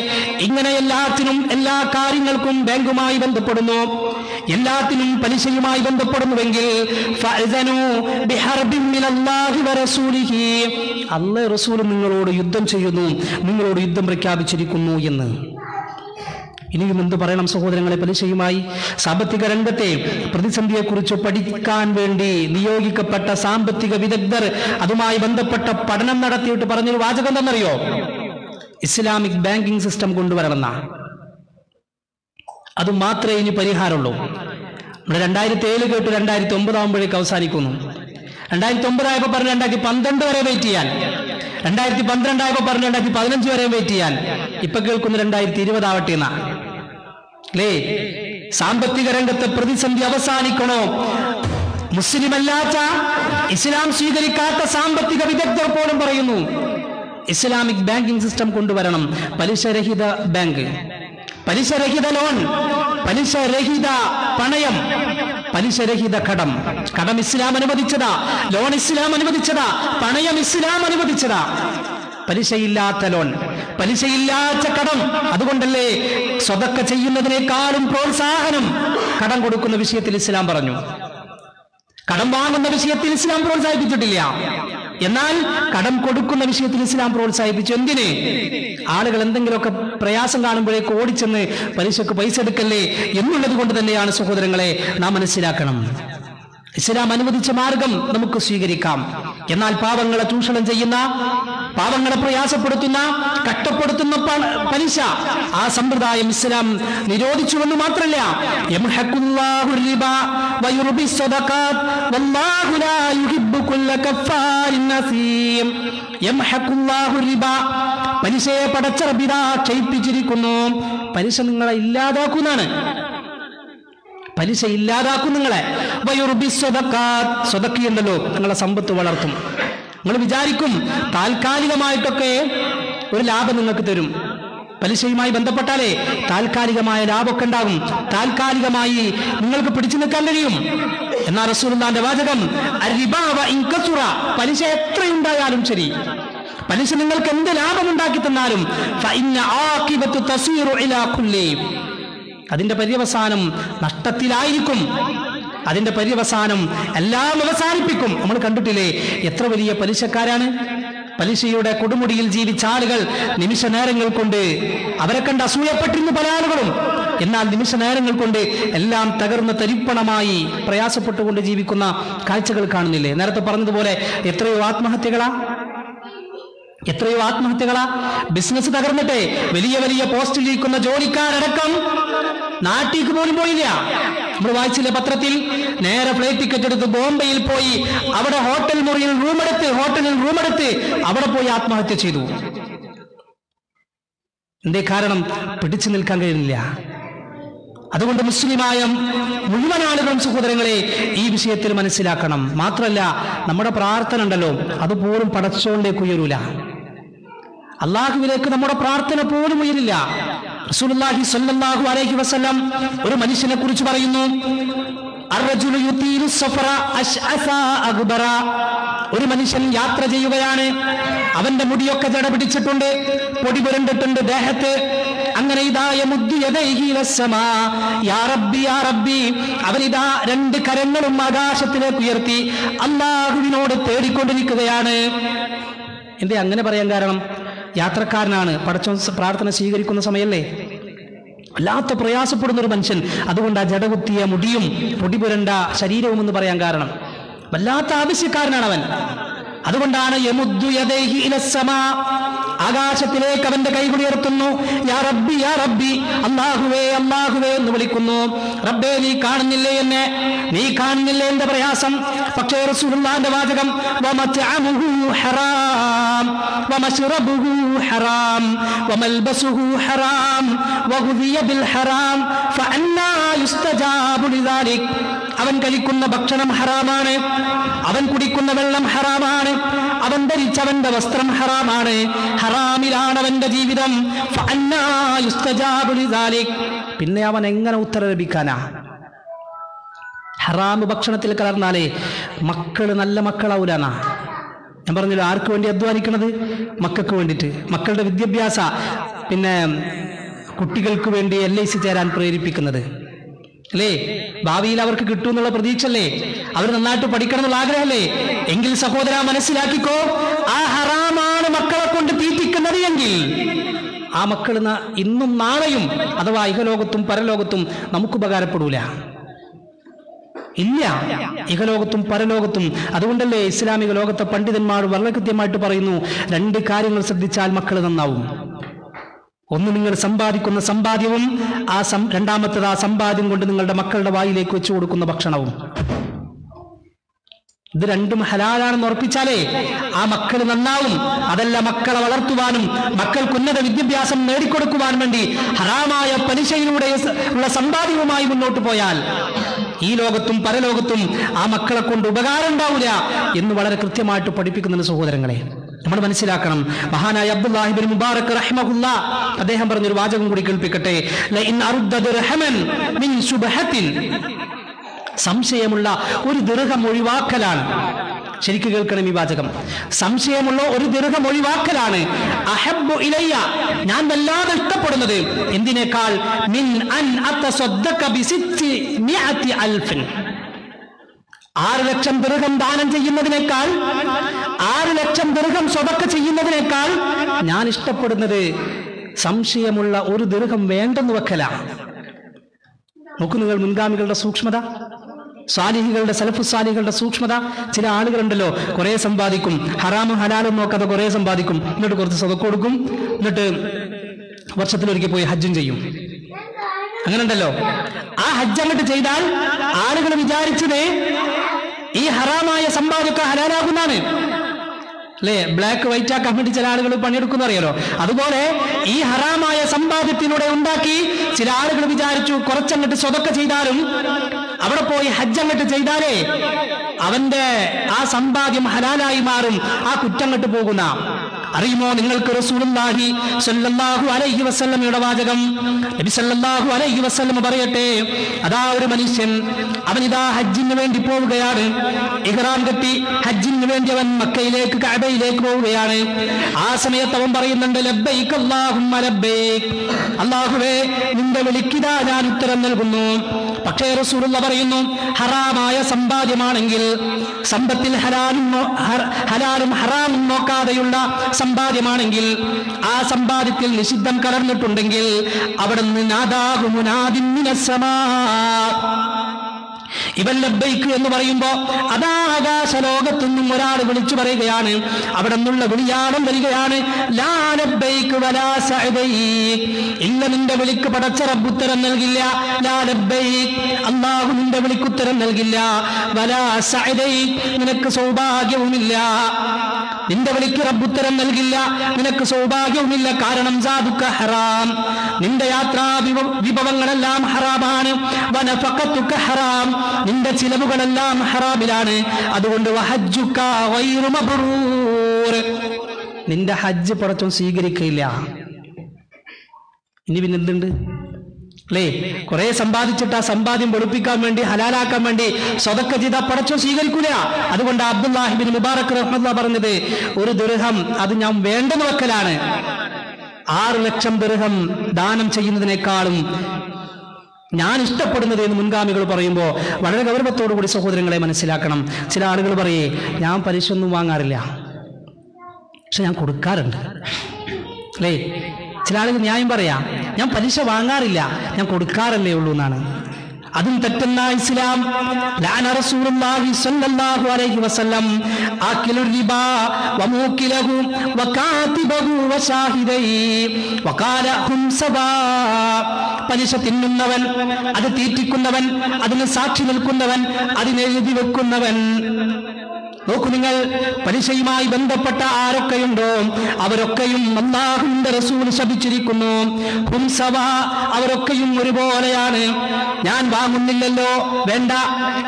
ഇങ്ങനെ എല്ലാത്തിനും എല്ലാ കാര്യങ്ങൾക്കും ബാങ്കുമായി ബന്ധപ്പെടുന്നു, എല്ലാത്തിനും പലിശയുമായി ബന്ധപ്പെടുന്നുവെങ്കിൽ അല്ലാഹു റസൂൽ നിങ്ങളോട് യുദ്ധം ചെയ്യുന്നു, നിങ്ങളോട് യുദ്ധം പ്രഖ്യാപിച്ചിരിക്കുന്നു എന്ന്. ഇനിയും എന്ത് പറയണം സഹോദരങ്ങളെ? പലിശയുമായി സാമ്പത്തിക രംഗത്തെ പ്രതിസന്ധിയെക്കുറിച്ച് പഠിക്കാൻ വേണ്ടി നിയോഗിക്കപ്പെട്ട സാമ്പത്തിക വിദഗ്ധർ അതുമായി ബന്ധപ്പെട്ട പഠനം നടത്തിയിട്ട് പറഞ്ഞൊരു വാചകം എന്താണെന്നറിയോ? ഇസ്ലാമിക് ബാങ്കിങ് സിസ്റ്റം കൊണ്ടുവരണമെന്ന. അത് മാത്രമേ ഇനി പരിഹാരമുള്ളൂ. നമ്മുടെ 2007 കേട്ട് 2009 ആകുമ്പോഴേക്ക് അവസാനിക്കുന്നു. 2009 ആയപ്പോൾ പറഞ്ഞു 2012 വരെ വെയിറ്റ് ചെയ്യാൻ, 2012 ആയപ്പോൾ പറഞ്ഞു 2015 വരെ വെയിറ്റ് ചെയ്യാൻ. ഇപ്പൊ കേൾക്കുന്നു 2020 ആവട്ടെ എന്നാ അല്ലേ? സാമ്പത്തിക രംഗത്തെ പ്രതിസന്ധി അവസാനിക്കണോ? മുസ്ലിമല്ലാത്ത, ഇസ്ലാം സ്വീകരിക്കാത്ത സാമ്പത്തിക വിദഗ്ധർ പോലും പറയുന്നു ഇസ്ലാമിക് ബാങ്കിങ് സിസ്റ്റം കൊണ്ടുവരണം. പലിശരഹിത ബാങ്ക്, പലിശരഹിത ലോൺ, പലിശരഹിത പണയം, പലിശരഹിത കടം. കടം ഇസ്ലാം അനുവദിച്ചതാ, ലോൺ ഇസ്ലാം അനുവദിച്ചതാ, പണയം ഇസ്ലാം അനുവദിച്ചതാ. പലിശയില്ലാത്ത ലോൺ, പലിശയില്ലാത്ത കടം. അതുകൊണ്ടല്ലേ സ്വതക്ക ചെയ്യുന്നതിനേക്കാളും പ്രോത്സാഹനം കടം കൊടുക്കുന്ന വിഷയത്തിൽ ഇസ്ലാം പറഞ്ഞു. കടം വാങ്ങുന്ന വിഷയത്തിൽ ഇസ്ലാം പ്രോത്സാഹിപ്പിച്ചിട്ടില്ല, എന്നാൽ കടം കൊടുക്കുന്ന വിഷയത്തിൽ ഇസ്ലാം പ്രോത്സാഹിപ്പിച്ചു. എന്തിന്? ആളുകൾ എന്തെങ്കിലുമൊക്കെ പ്രയാസം കാണുമ്പോഴേക്ക് ഓടിച്ചെന്ന് പലിശക്ക് പൈസ എടുക്കല്ലേ എന്നുള്ളത് കൊണ്ട് തന്നെയാണ് സഹോദരങ്ങളെ നാം മനസ്സിലാക്കണം. ഇസ്ലാം അനുവദിച്ച മാർഗം നമുക്ക് സ്വീകരിക്കാം. എന്നാൽ പാവങ്ങളെ ചൂഷണം ചെയ്യുന്ന, പാവങ്ങളെ പ്രയാസപ്പെടുത്തുന്ന, കഷ്ടപ്പെടുത്തുന്ന പലിശ, ആ സമ്പ്രദായം ഇസ്ലാം നിരോധിച്ചുവെന്ന് മാത്രമല്ല, യംഹഖുല്ലാഹു റിബ വയുർബി സ്വദഖാത്ത് വല്ലാഹു ലാ യുഹിബ്ബു കുല്ല കഫാരിൻ നസീം. യംഹഖുല്ലാഹു റിബ, പലിശയെ പടച്ച റബ്ബ് ക്ഷയിപ്പിച്ചിരിക്കുന്നു. പലിശ നിങ്ങളെ ഇല്ലാതാക്കുന്നതാണ്, പലിശ ഇല്ലാതാക്കും നിങ്ങളെ. സ്വതക്കയുണ്ടല്ലോ, നിങ്ങളെ സമ്പത്ത് വളർത്തും. നിങ്ങൾ വിചാരിക്കും താൽക്കാലികമായിട്ടൊക്കെ ഒരു ലാഭം നിങ്ങൾക്ക് തരും. പലിശയുമായി ബന്ധപ്പെട്ടാലേ താൽക്കാലികമായ ലാഭമൊക്കെ ഉണ്ടാകും, താൽക്കാലികമായി നിങ്ങൾക്ക് പിടിച്ചു നിൽക്കാൻ കഴിയും. എന്നാൽ റസൂലുള്ളാഹിന്റെ വാചകം പലിശ എത്രയുണ്ടായാലും ശരി, പലിശ നിങ്ങൾക്ക് എന്ത് ലാഭം ഉണ്ടാക്കി തന്നാലും അതിന്റെ പര്യവസാനം നഷ്ടത്തിലായിരിക്കും. അതിന്റെ പര്യവസാനം എല്ലാം അവസാനിപ്പിക്കും. നമ്മൾ കണ്ടിട്ടില്ലേ എത്ര വലിയ പലിശക്കാരാണ്? പലിശയുടെ കൊടുമുടിയിൽ ജീവിച്ച ആളുകൾ നിമിഷ നേരങ്ങൾ കൊണ്ട്, അവരെ കണ്ട് അസൂയപ്പെട്ടിരുന്നു പല ആളുകളും. എന്നാൽ നിമിഷ നേരങ്ങൾ കൊണ്ട് എല്ലാം തകർന്ന തരിപ്പണമായി പ്രയാസപ്പെട്ടുകൊണ്ട് ജീവിക്കുന്ന കാഴ്ചകൾ കാണുന്നില്ലേ? നേരത്തെ പറഞ്ഞതുപോലെ എത്രയോ ആത്മഹത്യകളാ, എത്രയോ ആത്മഹത്യകളാ. ബിസിനസ് തകർന്നിട്ട് വലിയ വലിയ പോസ്റ്റിലിരിക്കുന്ന ജോലിക്കാരടക്കം നാട്ടിലേക്ക് പോലും പോയില്ല. നമ്മൾ വായിച്ചില്ലേ പത്രത്തിൽ? നേരെ ഫ്ലൈറ്റ് ടിക്കറ്റ് എടുത്ത് ബോംബെയിൽ പോയി അവിടെ ഹോട്ടലിൽ റൂമെടുത്ത് അവിടെ പോയി ആത്മഹത്യ ചെയ്തു. എന്തേ കാരണം? പിടിച്ചു നിൽക്കാൻ കഴിയുന്നില്ല. അതുകൊണ്ട് മുസ്ലിമായ മുഴുവൻ ആളുകളും സഹോദരങ്ങളെ ഈ വിഷയത്തിൽ മനസ്സിലാക്കണം. മാത്രമല്ല നമ്മുടെ പ്രാർത്ഥന ഉണ്ടല്ലോ, അതുപോലും പടച്ചോണ്ടിലേക്ക് ഉയരൂല. അള്ളാഹുവിലേക്ക് നമ്മുടെ പ്രാർത്ഥന പോലും ഉയരില്ല. റസൂലുള്ളാഹി സ്വല്ലല്ലാഹു അലൈഹി വസല്ലം ഒരു മനുഷ്യനെ കുറിച്ച് പറയുന്നു, അർറജുലു യുതീലു സഫറ അശ്അസ അഗ്ബറ. ഒരു മനുഷ്യൻ യാത്ര ചെയ്യുകയാണ്, അവന്റെ മുടിയൊക്കെ ജട പിടിച്ചിട്ടുണ്ട്, പൊടി പുരണ്ടിട്ടുണ്ട് ദേഹത്ത്. അങ്ങനെ ഇതാ യമുദ്ദു യദൈഹി ഇലസ്സമാ യാ റബ്ബി യാ റബ്ബി, അവരിതാ രണ്ട് കരങ്ങളും ആകാശത്തിലേക്ക് ഉയർത്തി അല്ലാഹുവിനോട് തേടിക്കൊണ്ടിരിക്കുകയാണ്. എന്തേ അങ്ങനെ പറയാൻ കാരണം? യാത്രക്കാരനാണ്, പടച്ചോൻ പ്രാർത്ഥന സ്വീകരിക്കുന്ന സമയല്ലേ, വല്ലാത്ത പ്രയാസപ്പെടുന്ന ഒരു മനുഷ്യൻ. അതുകൊണ്ട് ആ ജടകുത്തിയ മുടിയും പൊടിപുരണ്ട ശരീരവും എന്ന് പറയാൻ കാരണം വല്ലാത്ത ആവശ്യക്കാരനാണ് അവൻ. അതുകൊണ്ടാണ് യമുദ്ദു യദൈഹി ഇലസ്സമാ, ആകാശത്തിലേക്ക് അവന്റെ കൈകൾ ഉയർത്തുന്നു. യാ റബ്ബി യാ റബ്ബി, അല്ലാഹുവേ അല്ലാഹുവേ എന്ന് വിളിക്കുന്നു. റബ്ബേ നീ കാണുന്നില്ലേ എന്നെ, നീ കാണുന്നില്ലേ എന്റെ പ്രയാസം. പക്ഷേ റസൂലുള്ളാഹിന്റെ വാചകം വമത്അമുഹു ഹറാം വമശ്റബുഹു ഹറാം വമൽബസുഹു ഹറാം വഗുദിയ ബിൽ ഹറാം ഫഅന്നാ യുസ്തജാബു ലിദാലിക്. അവൻ കഴിക്കുന്ന ഭക്ഷണം ഹറാമാണ്, അവൻ കുടിക്കുന്ന വെള്ളം ഹറാമാണ്, അവൻ ധരിച്ചവന്റെ വസ്ത്രം ഹറാമാണ്, ഹറാമിലാണ് അവന്റെ ജീവിതം. ഫഅന്നാ യുസ്തജാബു ലിദാലിക്. പിന്നെ അവൻ എങ്ങനെ ഉത്തരം ലഭിക്കാനാ? ഹറാം ഭക്ഷണത്തിൽ കലർന്നാലേ മക്കള് നല്ല മക്കളാവൂലാന്നാ ഞാൻ പറഞ്ഞല്ലോ. ആർക്ക് വേണ്ടി അധ്വാനിക്കണത്? മക്കൾക്ക് വേണ്ടിയിട്ട്, മക്കളുടെ വിദ്യാഭ്യാസ, പിന്നെ കുട്ടികൾക്ക് വേണ്ടി LIC ചേരാൻ പ്രേരിപ്പിക്കുന്നത് അല്ലേ? ഭാവിയിൽ അവർക്ക് കിട്ടുമെന്നുള്ള പ്രതീക്ഷ അല്ലേ? അവർ നന്നായിട്ട് പഠിക്കണം എന്നുള്ള ആഗ്രഹമല്ലേ? എങ്കിൽ സഹോദര മനസ്സിലാക്കിക്കോ, ആ ഹറാമാണ് മക്കളെ കൊണ്ട് തീറ്റിക്കുന്നത് എങ്കിൽ ആ മക്കൾ ഇന്നും നാളെയും അഥവാ ഇഹലോകത്തും പരലോകത്തും നമുക്ക് ഉപകാരപ്പെടൂല. ഇല്ല, ഇഹലോകത്തും പരലോകത്തും. അതുകൊണ്ടല്ലേ ഇസ്ലാമിക ലോകത്തെ പണ്ഡിതന്മാർ വളരെ കൃത്യമായിട്ട് പറയുന്നു, രണ്ട് കാര്യങ്ങൾ ശ്രദ്ധിച്ചാൽ മക്കൾ നന്നാവും. ഒന്ന്, നിങ്ങൾ സമ്പാദിക്കുന്ന സമ്പാദ്യവും, രണ്ടാമത്തേത് ആ സമ്പാദ്യം കൊണ്ട് നിങ്ങളുടെ മക്കളുടെ വായിലേക്ക് വെച്ചു കൊടുക്കുന്ന ഭക്ഷണവും. ഇത് രണ്ടും ഹലാലാണെന്ന് ഉറപ്പിച്ചാലേ ആ മക്കൾ നന്നാവും. അതല്ല, മക്കളെ വളർത്തുവാനും മക്കൾക്ക് ഉന്നത വിദ്യാഭ്യാസം നേടിക്കൊടുക്കുവാൻ വേണ്ടി ഹറാമായ പലിശയിലൂടെ ഉള്ള സമ്പാദ്യവുമായി മുന്നോട്ട് പോയാൽ ഈ ലോകത്തും പരലോകത്തും ആ മക്കളെ കൊണ്ട് ഉപകാരം ഉണ്ടാവില്ല എന്ന് വളരെ കൃത്യമായിട്ട് പഠിപ്പിക്കുന്ന സഹോദരങ്ങളെ നമ്മൾ മനസ്സിലാക്കണം. മഹാനായ അബ്ദുല്ലാഹി ഇബ്നു മുബാറക് റഹിമഹുല്ലാ അദ്ദേഹം പറഞ്ഞൊരു വാചകം കൂടി കേൾപ്പിക്കട്ടെ. ലഇൻ അറുദ്ദ ദിർഹമൻ മിൻ ശുബ്ഹത്തിൻ, സംശയമുള്ള ഒരു ദിർഹം ഒഴിവാക്കലാണ്. ശരിക്ക് കേൾക്കണം ഈ വാചകം. സംശയമുള്ള ഒരു ദിർഹം ഒഴിവാക്കലാണ് അഹബ്ബു ഇലയ്യ, ഞാൻ വല്ലാതെ ഇഷ്ടപ്പെടുന്നത്, എന്തിനേക്കാൾ മിൻ അൻ അത്തസദ്ദഖ ബിസിത്തി മിഅത്തി അൽഫിൻ, 6 ലക്ഷം ദിർഹം ദാനം ചെയ്യുന്നതിനേക്കാൾ, 6 ലക്ഷം ദിർഹം സ്വതക്ക ചെയ്യുന്നതിനേക്കാൾ ഞാൻ ഇഷ്ടപ്പെടുന്നത് സംശയമുള്ള ഒരു ദിർഹം വേണ്ടെന്ന് വെക്കലാണ്. നോക്കൂ നിങ്ങൾ മുൻഗാമികളുടെ സൂക്ഷ്മത, സാലിഹികളുടെ സലഫു സാലിഹികളുടെ സൂക്ഷ്മത. ചില ആളുകളുണ്ടല്ലോ, കുറെ സമ്പാദിക്കും, ഹറാമും ഹലാലും നോക്കാതെ കുറെ സമ്പാദിക്കും, എന്നിട്ട് കുറച്ച് സ്വതക്ക കൊടുക്കും, എന്നിട്ട് വർഷത്തിലൊരിക്കൽ പോയി ഹജ്ജും ചെയ്യും. അങ്ങനെ ഉണ്ടല്ലോ. ആ ഹജ്ജ് അങ്ങോട്ട് ചെയ്താൽ ആളുകൾ വിചാരിച്ചത് ഈ ഹറാമായ സമ്പാദ്യമൊക്കെ ഹലാലാകുന്നാണ് അല്ലേ? ബ്ലാക്ക് വൈറ്റ് ആക്കാൻ വേണ്ടി ചില ആളുകൾ പണിയെടുക്കുന്ന അറിയാലോ. അതുപോലെ ഈ ഹറാമായ സമ്പാദ്യത്തിലൂടെ ഉണ്ടാക്കി ചില ആളുകൾ വിചാരിച്ചു കുറച്ചങ്ങോട്ട് സ്വതക്ക ചെയ്താലും അവിടെ പോയി ഹജ്ജ് അങ്ങോട്ട് ചെയ്താലേ അവന്റെ ആ സമ്പാദ്യം ഹലാലായി മാറും, ആ കുറ്റങ്ങോട്ട് പോകുന്ന. അറിയുമോ നിങ്ങൾക്ക് റസൂലുള്ളാഹി സ്വല്ലല്ലാഹു അലൈഹി വസല്ലമയുടെ വാചകം? നബി സല്ലല്ലാഹു അലൈഹി വസല്ലം പറയട്ടെ, അതാ ഒരു മനുഷ്യൻ അവനിതാ ഹജ്ജിന് വേണ്ടി പോവുകയാണ്. ഇഹ്റാം കെട്ടി ഹജ്ജിന് വേണ്ടി അവൻ മക്കയിലേക്ക് കഅബയിലേക്ക് പോവുകയാണ്. ആ സമയത്ത് അവൻ പറയുന്നുണ്ട്, ലബ്ബൈക അല്ലാഹുമ്മ ലബ്ബൈക, അല്ലാഹുവേ നിന്റെ വിളിക്കിതാ ഞാൻ ഉത്തരം നൽകുന്നു. പക്ഷേ റസൂലുള്ളാഹി പറയുന്നു, ഹറാമായ സമ്പാദ്യമാണെങ്കിൽ, സമ്പത്തിൽ ഹലാലും ഹറാമും നോക്കാതെയുള്ള സമ്പാദ്യമാണെങ്കിൽ, ആ സമ്പാദ്യത്തിൽ നിഷിദ്ധം കലർന്നിട്ടുണ്ടെങ്കിൽ അവിടെ നിന്ന് നാദാഹു മുനാദിൻ മിനസ്സമാ, ഇവൻ ലബ്ബൈക്ക് എന്ന് പറയുമ്പോ അതാ ആകാശലോകത്തു നിന്നും ഒരാൾ വിളിച്ചു പറയുകയാണ്. അവിടെ നിന്നുള്ള വിളിയാളം വരികയാണ്, ലാ ലബ്ബൈക്ക് വലാ സഅദൈക്, ഇല്ല നിന്റെ വിളിക്ക് പടച്ച റബ്ബ് ഉത്തരം നൽകില്ല. ലാ ലബ്ബൈക്, അല്ലാഹു നിന്റെ വിളിക്ക് ഉത്തരം നൽകില്ല. വലാ സഅദൈക്, നിനക്ക് സൗഭാഗ്യവുമില്ല. നിന്റെ വിളിക്ക് റബ്ബ് ഉത്തരം നൽകില്ല, നിനക്ക് സൗഭാഗ്യവുമില്ല. കാരണം സാദുക ഹറാം, നിന്റെ യാത്രാ വിഭവങ്ങളെല്ലാം ഹറാമാണ്. വനഫഖതുക ഹറാം, നിന്റെ ചിലവുകളെല്ലാം ഹറാമിലാണ്. അതുകൊണ്ട് വഹജ്ജുക ഗൈറു മബ്റൂർ, നിന്റെ ഹജ്ജ് പടച്ചോൻ സ്വീകരിക്കില്ല. ഇനി പിന്നെ എന്തുണ്ട് അല്ലേ? കുറെ സമ്പാദിച്ചിട്ട് ആ സമ്പാദ്യം വെളുപ്പിക്കാൻ വേണ്ടി, ഹലാലാക്കാൻ വേണ്ടി സ്വതക്ക ചെയ്ത പടച്ചോൻ സ്വീകരിക്കൂല. അതുകൊണ്ട് അബ്ദുല്ലാഹി ഇബ്നു മുബാറക് റഹ്മത്തുള്ളാഹി പറഞ്ഞത്, ഒരു ദിർഹം അത് ഞാൻ വേണ്ടെന്ന് വെക്കലാണ്. 6 ലക്ഷം ദിർഹം ദാനം ചെയ്യുന്നതിനേക്കാളും ഞാൻ ഇഷ്ടപ്പെടുന്നത് എന്ന് മുൻഗാമികൾ പറയുമ്പോൾ വളരെ ഗൗരവത്തോടു കൂടി സഹോദരങ്ങളെ മനസ്സിലാക്കണം. ചില ആളുകൾ പറയേ, ഞാൻ പലിശ ഒന്നും വാങ്ങാറില്ല, പക്ഷെ ഞാൻ കൊടുക്കാറുണ്ട് അല്ലേ? ചില ആളുകൾ ന്യായം പറയാം, ഞാൻ പലിശ വാങ്ങാറില്ല, ഞാൻ കൊടുക്കാറല്ലേ ഉള്ളൂ എന്നാണ്. അതും തെറ്റുന്ന ഇസ്ലാം. ലഅന റസൂലുള്ളാഹി സ്വല്ലല്ലാഹു അലൈഹി വസല്ലം ആകിലു റിബാ വമൂകിലഹു വകാതിബഹു വശാഹിദൈ വഖാല ഹും സബാ. പലിശ തിന്നുന്നവൻ, അത് തീറ്റിക്കുന്നവൻ, അതിന് സാക്ഷി നിൽക്കുന്നവൻ, അതിനെ എഴുതി വെക്കുന്നവൻ. നോക്കൂ നിങ്ങൾ, പലിശയുമായി ബന്ധപ്പെട്ട ആരൊക്കെയുണ്ടോ അവരൊക്കെയും അല്ലാഹുവിന്റെ റസൂൽ ശപിച്ചിരിക്കുന്നു. ഹും സവാ, അവരൊക്കെയും ഒരുപോലെയാണ്. ഞാൻ വാങ്ങുന്നില്ലല്ലോ, വേണ്ട,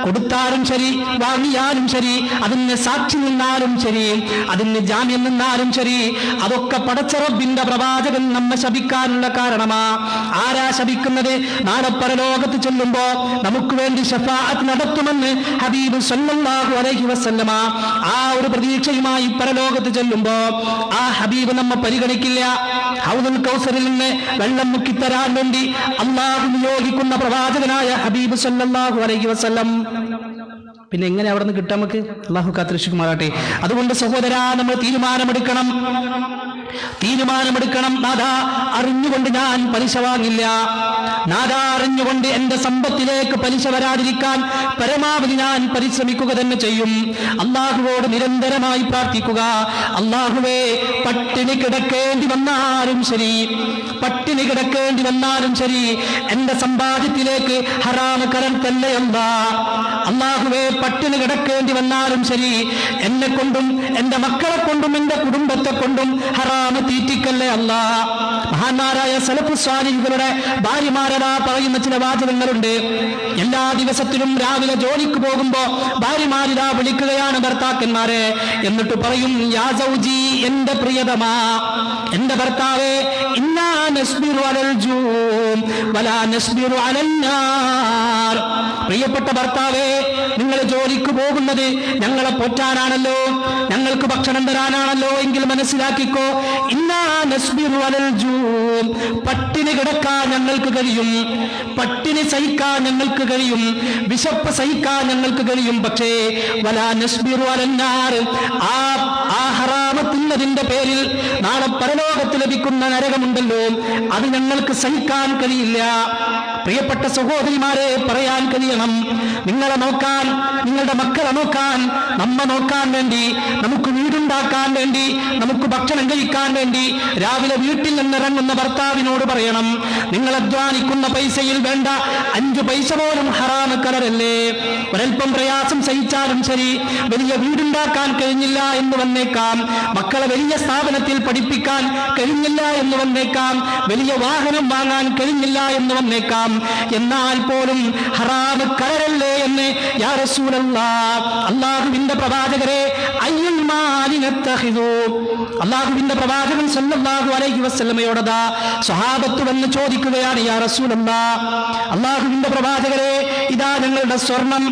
കൊടുത്താലും ശരി വാങ്ങിയാലും ശരി, അതിന് സാക്ഷി നിന്നാലും ശരി, അതിന് ജാമ്യം നിന്നാലും ശരി, അതൊക്കെ പടച്ച റബ്ബിന്റെ പ്രവാചകൻ നമ്മെ ശപിക്കാനുള്ള കാരണമാ. ആരാ ശപിക്കുന്നത്? നാളെ പരലോകത്ത് ചെല്ലുമ്പോ നമുക്ക് വേണ്ടി ശഫാഅത്ത് നടത്തുമെന്ന് ഹബീബ് സല്ലല്ലാഹു അലൈഹി വസല്ലമ ആ ഒരു പ്രതീക്ഷയുമായി പരലോകത്ത് ചെല്ലുമ്പോ ആ ഹബീബ് നമ്മെ പരിഗണിക്കില്ല. ഹൗദുൽ കൗസറിൽ നിന്ന് വെള്ളം മുക്കിത്തരാൻ വേണ്ടി അല്ലാഹു നിയോഗിക്കുന്ന പ്രവാചകനായ ഹബീബ് സല്ലല്ലാഹു അലൈഹി വസല്ലം പിന്നെ എങ്ങനെ അവിടെ നിന്ന് കിട്ടാം നമുക്ക്? അല്ലാഹു കാത്തുരക്ഷിക്കുമാറാട്ടെ. അതുകൊണ്ട് സഹോദരാ, നമ്മൾ തീരുമാനമെടുക്കണം. നാദാ, അറിഞ്ഞുകൊണ്ട് ഞാൻ പലിശ വാങ്ങില്ല. നാദാ, അറിഞ്ഞുകൊണ്ട് എന്റെ സമ്പത്തിലേക്ക് പലിശ വരാതിരിക്കാൻ പരമാവധി ഞാൻ പരിശ്രമിക്കുക തന്നെ ചെയ്യും. അല്ലാഹുവോട് നിരന്തരമായി പ്രാർത്ഥിക്കുക. അല്ലാഹുവേ, പട്ടിണി കിടക്കേണ്ടി വന്നാലും ശരി, എന്റെ സമ്പാദ്യത്തിലേക്ക് ഹറാമ് കലർത്തല്ലേ അല്ലാ. അല്ലാഹുവേ, പട്ടിണി കിടക്കേണ്ടി വന്നാലും ശരി, എന്നെ കൊണ്ടും എന്റെ മക്കളെ കൊണ്ടും എന്റെ കുടുംബത്തെ കൊണ്ടും ഹറാമ് തീറ്റിക്കല്ലേ അല്ലാ. മഹാന്മാരായ സലഫു സ്വാലിഹുകളുടെ ഭാര്യമാരതാ പറയുന്ന ചില വാചകങ്ങളുണ്ട്. എല്ലാ ദിവസത്തിലും രാവിലെ ജോലിക്ക് പോകുമ്പോ ഭാര്യമാരിതാ വിളിക്കുകയാണ് ഭർത്താക്കന്മാരെ. എന്നിട്ട് പറയും, യാ സൗജി, എന്റെ പ്രിയതമാ, എന്റെ ഭർത്താവേ, ഇന്നാ നസ്ബിറു അലൽ ജൂം വലാ നസ്ബിറു അലൻ നാർ. പ്രിയപ്പെട്ട ഭർത്താവേ, നിങ്ങൾ ജോലിക്ക് പോകുന്നത് ഞങ്ങളെ പോറ്റാനാണല്ലോ, ഞങ്ങൾക്ക് ഭക്ഷണം തരാനാണല്ലോ എങ്കിൽ മനസ്സിലാക്കിക്കോ, ഇന്നാ നസ്ബിറു അലൽ ജൂം, പട്ടിണി കിടക്കാൻ ഞങ്ങൾക്ക് കഴിയും, പട്ടിണി സഹിക്കാൻ ഞങ്ങൾക്ക് കഴിയും, വിശപ്പ് സഹിക്കാൻ ഞങ്ങൾക്ക് കഴിയും. പക്ഷേ വലാ നസ്ബിറു അലൻ നാർ, ആ ഹറാമ് തിന്നതിന്റെ പേരിൽ നാളെ പരലോകത്ത് ലഭിക്കുന്ന നരകമുണ്ടല്ലോ, അത് ഞങ്ങൾക്ക് സഹിക്കാൻ കഴിയില്ല. പ്രിയപ്പെട്ട സഹോദരിമാരെ, പറയാൻ കഴിയണം, നിങ്ങളെ നോക്കാൻ, നിങ്ങളുടെ മക്കളെ നോക്കാൻ, നമ്മെ നോക്കാൻ വേണ്ടി, നമുക്ക് വീടുണ്ടാക്കാൻ വേണ്ടി, നമുക്ക് ഭക്ഷണം കഴിക്കാൻ വേണ്ടി രാവിലെ വീട്ടിൽ നിന്നിറങ്ങുന്ന ഭർത്താവിനോട് പറയണം, നിങ്ങൾ അധ്വാനിക്കുന്ന പൈസയിൽ വേണ്ട 5 പൈസ പോലും ഹറാമ് കലരല്ലേ. ഒരൽപ്പം പ്രയാസം സഹിച്ചാലും ശരി, വലിയ വീടുണ്ടാക്കാൻ കഴിഞ്ഞില്ല എന്ന് വന്നേക്കാം, മക്കളെ വലിയ സ്ഥാപനത്തിൽ പഠിപ്പിക്കാൻ കഴിഞ്ഞില്ല എന്ന് വന്നേക്കാം, വലിയ വാഹനം വാങ്ങാൻ കഴിഞ്ഞില്ല എന്ന് വന്നേക്കാം, എന്നാൽ പോലും ഹറാമ് കലരല്ലേ എന്ന് യാ റസൂലല്ലാഹ്, അല്ലാഹുവിന്റെ പ്രവാചകരെ, അയ്യുൽ മാലിനത്തഖിദു, അല്ലാഹുവിന്റെ പ്രവാചകൻ സല്ലല്ലാഹു അലൈഹി വസല്ലമയോടതാ സ്വഹാബത്ത് വന്ന് ചോദിക്കുകയാണ്, യാ റസൂലല്ലാഹ്, അല്ലാഹുവിന്റെ പ്രവാചകരെ, ഇതാ ഞങ്ങളുടെ സ്വർണം,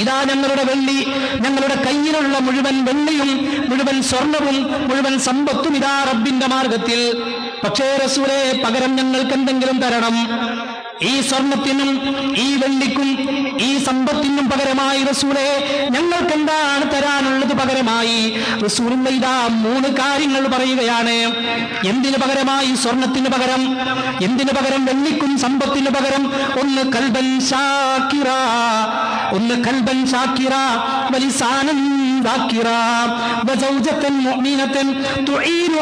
ഇതാ ഞങ്ങളുടെ വെള്ളി, ഞങ്ങളുടെ കയ്യിലുള്ള മുഴുവൻ വെള്ളിയും മുഴുവൻ സ്വർണവും മുഴുവൻ സമ്പത്തും ഇതാ റബ്ബിന്റെ മാർഗത്തിൽ. പക്ഷേ റസൂലേ, പകരം ഞങ്ങൾക്ക് എന്തെങ്കിലും തരണം. ഈ സ്വർണത്തിനും ഈ വെള്ളിക്കും ഈ സമ്പത്തിനും പകരമായി റസൂലേ, ഞങ്ങൾക്ക് എന്താണ് തരാനുള്ളത് പകരമായി? റസൂലുള്ളാഹി ഇതാ 3 കാര്യങ്ങൾ പറയുകയാണ്. എന്തിനു പകരമായി? സ്വർണത്തിന് പകരം, എന്തിനു പകരം? വെള്ളിക്കും സമ്പത്തിന് പകരം ഒന്ന് കൽബൻ ഷാക്കിറ, വലിസാനൻ ذاكرا وزوجة مؤمنة تعين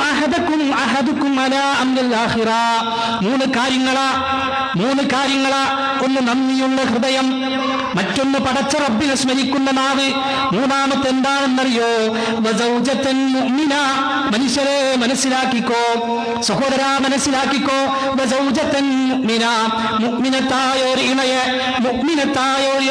أحدكم على أمر الآخرة. 3 കാര്യങ്ങളാ. ഒന്ന് നന്ദിയുള്ള ഹൃദയം, മറ്റൊന്ന് പടച്ച റബ്ബിനെ സ്മരിക്കുന്ന നാവ്, മൂന്നാമത്തെ എന്താണെന്നറിയോ? വസൗജത്തൻ മുഅ്മിന. മനുഷ്യരെ മനസ്സിലാക്കിക്കോ, സഹോദരാ മനസ്സിലാക്കിക്കോ, വസൗജത്തൻ മുഅ്മിന, മുഅ്മിനത്തായ ഒരു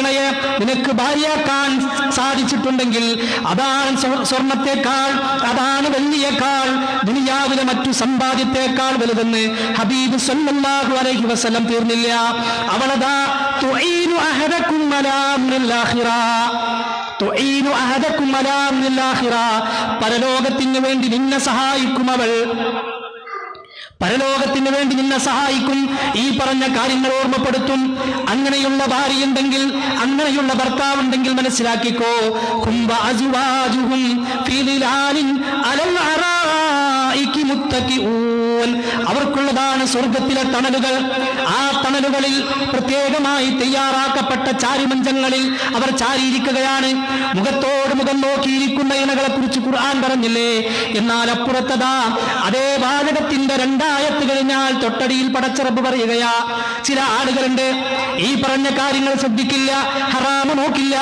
ഇണയെ നിനക്ക് ഭാര്യയാക്കാൻ സാധിച്ചിട്ടുണ്ടെങ്കിൽ അതാണ് സ്വർണത്തെക്കാൾ, അതാണ് വെള്ളിയേക്കാൾ, ദുനിയാവിലെ മറ്റു സമ്പാദ്യത്തെക്കാൾ വലുതെന്ന് ഹബീബ് സല്ലല്ലാഹു അലൈഹി വസല്ലം തീർന്നില്ല. അവളതാ തുഈനു അഹദകും അലാ അംറിൽ ആഖിറ, തുഈനു അഹദകും അലാ അംറിൽ ആഖിറ, പരലോകത്തിന് വേണ്ടി നിന്നെ സഹായിക്കും അവൾ. പരലോകത്തിന് വേണ്ടി നിന്നെ സഹായിക്കും, ഈ പറഞ്ഞ കാര്യങ്ങൾ ഓർമ്മപ്പെടുത്തും. അങ്ങനെയുള്ള ഭാര്യയുണ്ടെങ്കിൽ, അങ്ങനെയുള്ള ഭർത്താവുണ്ടെങ്കിൽ മനസ്സിലാക്കിക്കോ, കുംബ അസുവാജുഹും ഫീ ളിലാലിൻ അലൽ അറായികി മുത്തഖിഊൻ, അവർക്കുള്ളതാണ് സ്വർഗത്തിലെ തണലുകൾ. ആ തണലുകളിൽ പ്രത്യേകമായി തയ്യാറാക്കപ്പെട്ട ചാരിമഞ്ചങ്ങളിൽ അവർ ചാരിയിരിക്കുകയാണ്. മുഖത്തോട് മുഖം നോക്കിയിരിക്കുന്ന ഇണകളെ കുറിച്ച് ഖുർആൻ പറഞ്ഞില്ലേ? എന്നാൽ അപ്പുറത്തതാ അതേ വാചകത്തിന്റെ രണ്ടായത്ത് കഴിഞ്ഞാൽ തൊട്ടടിയിൽ പടച്ച റബ്ബ് പറയുകയാ, ചില ആളുകളുണ്ട് ഈ പറഞ്ഞ കാര്യങ്ങൾ ശ്രദ്ധിക്കില്ല, ഹറാമ് നോക്കില്ല,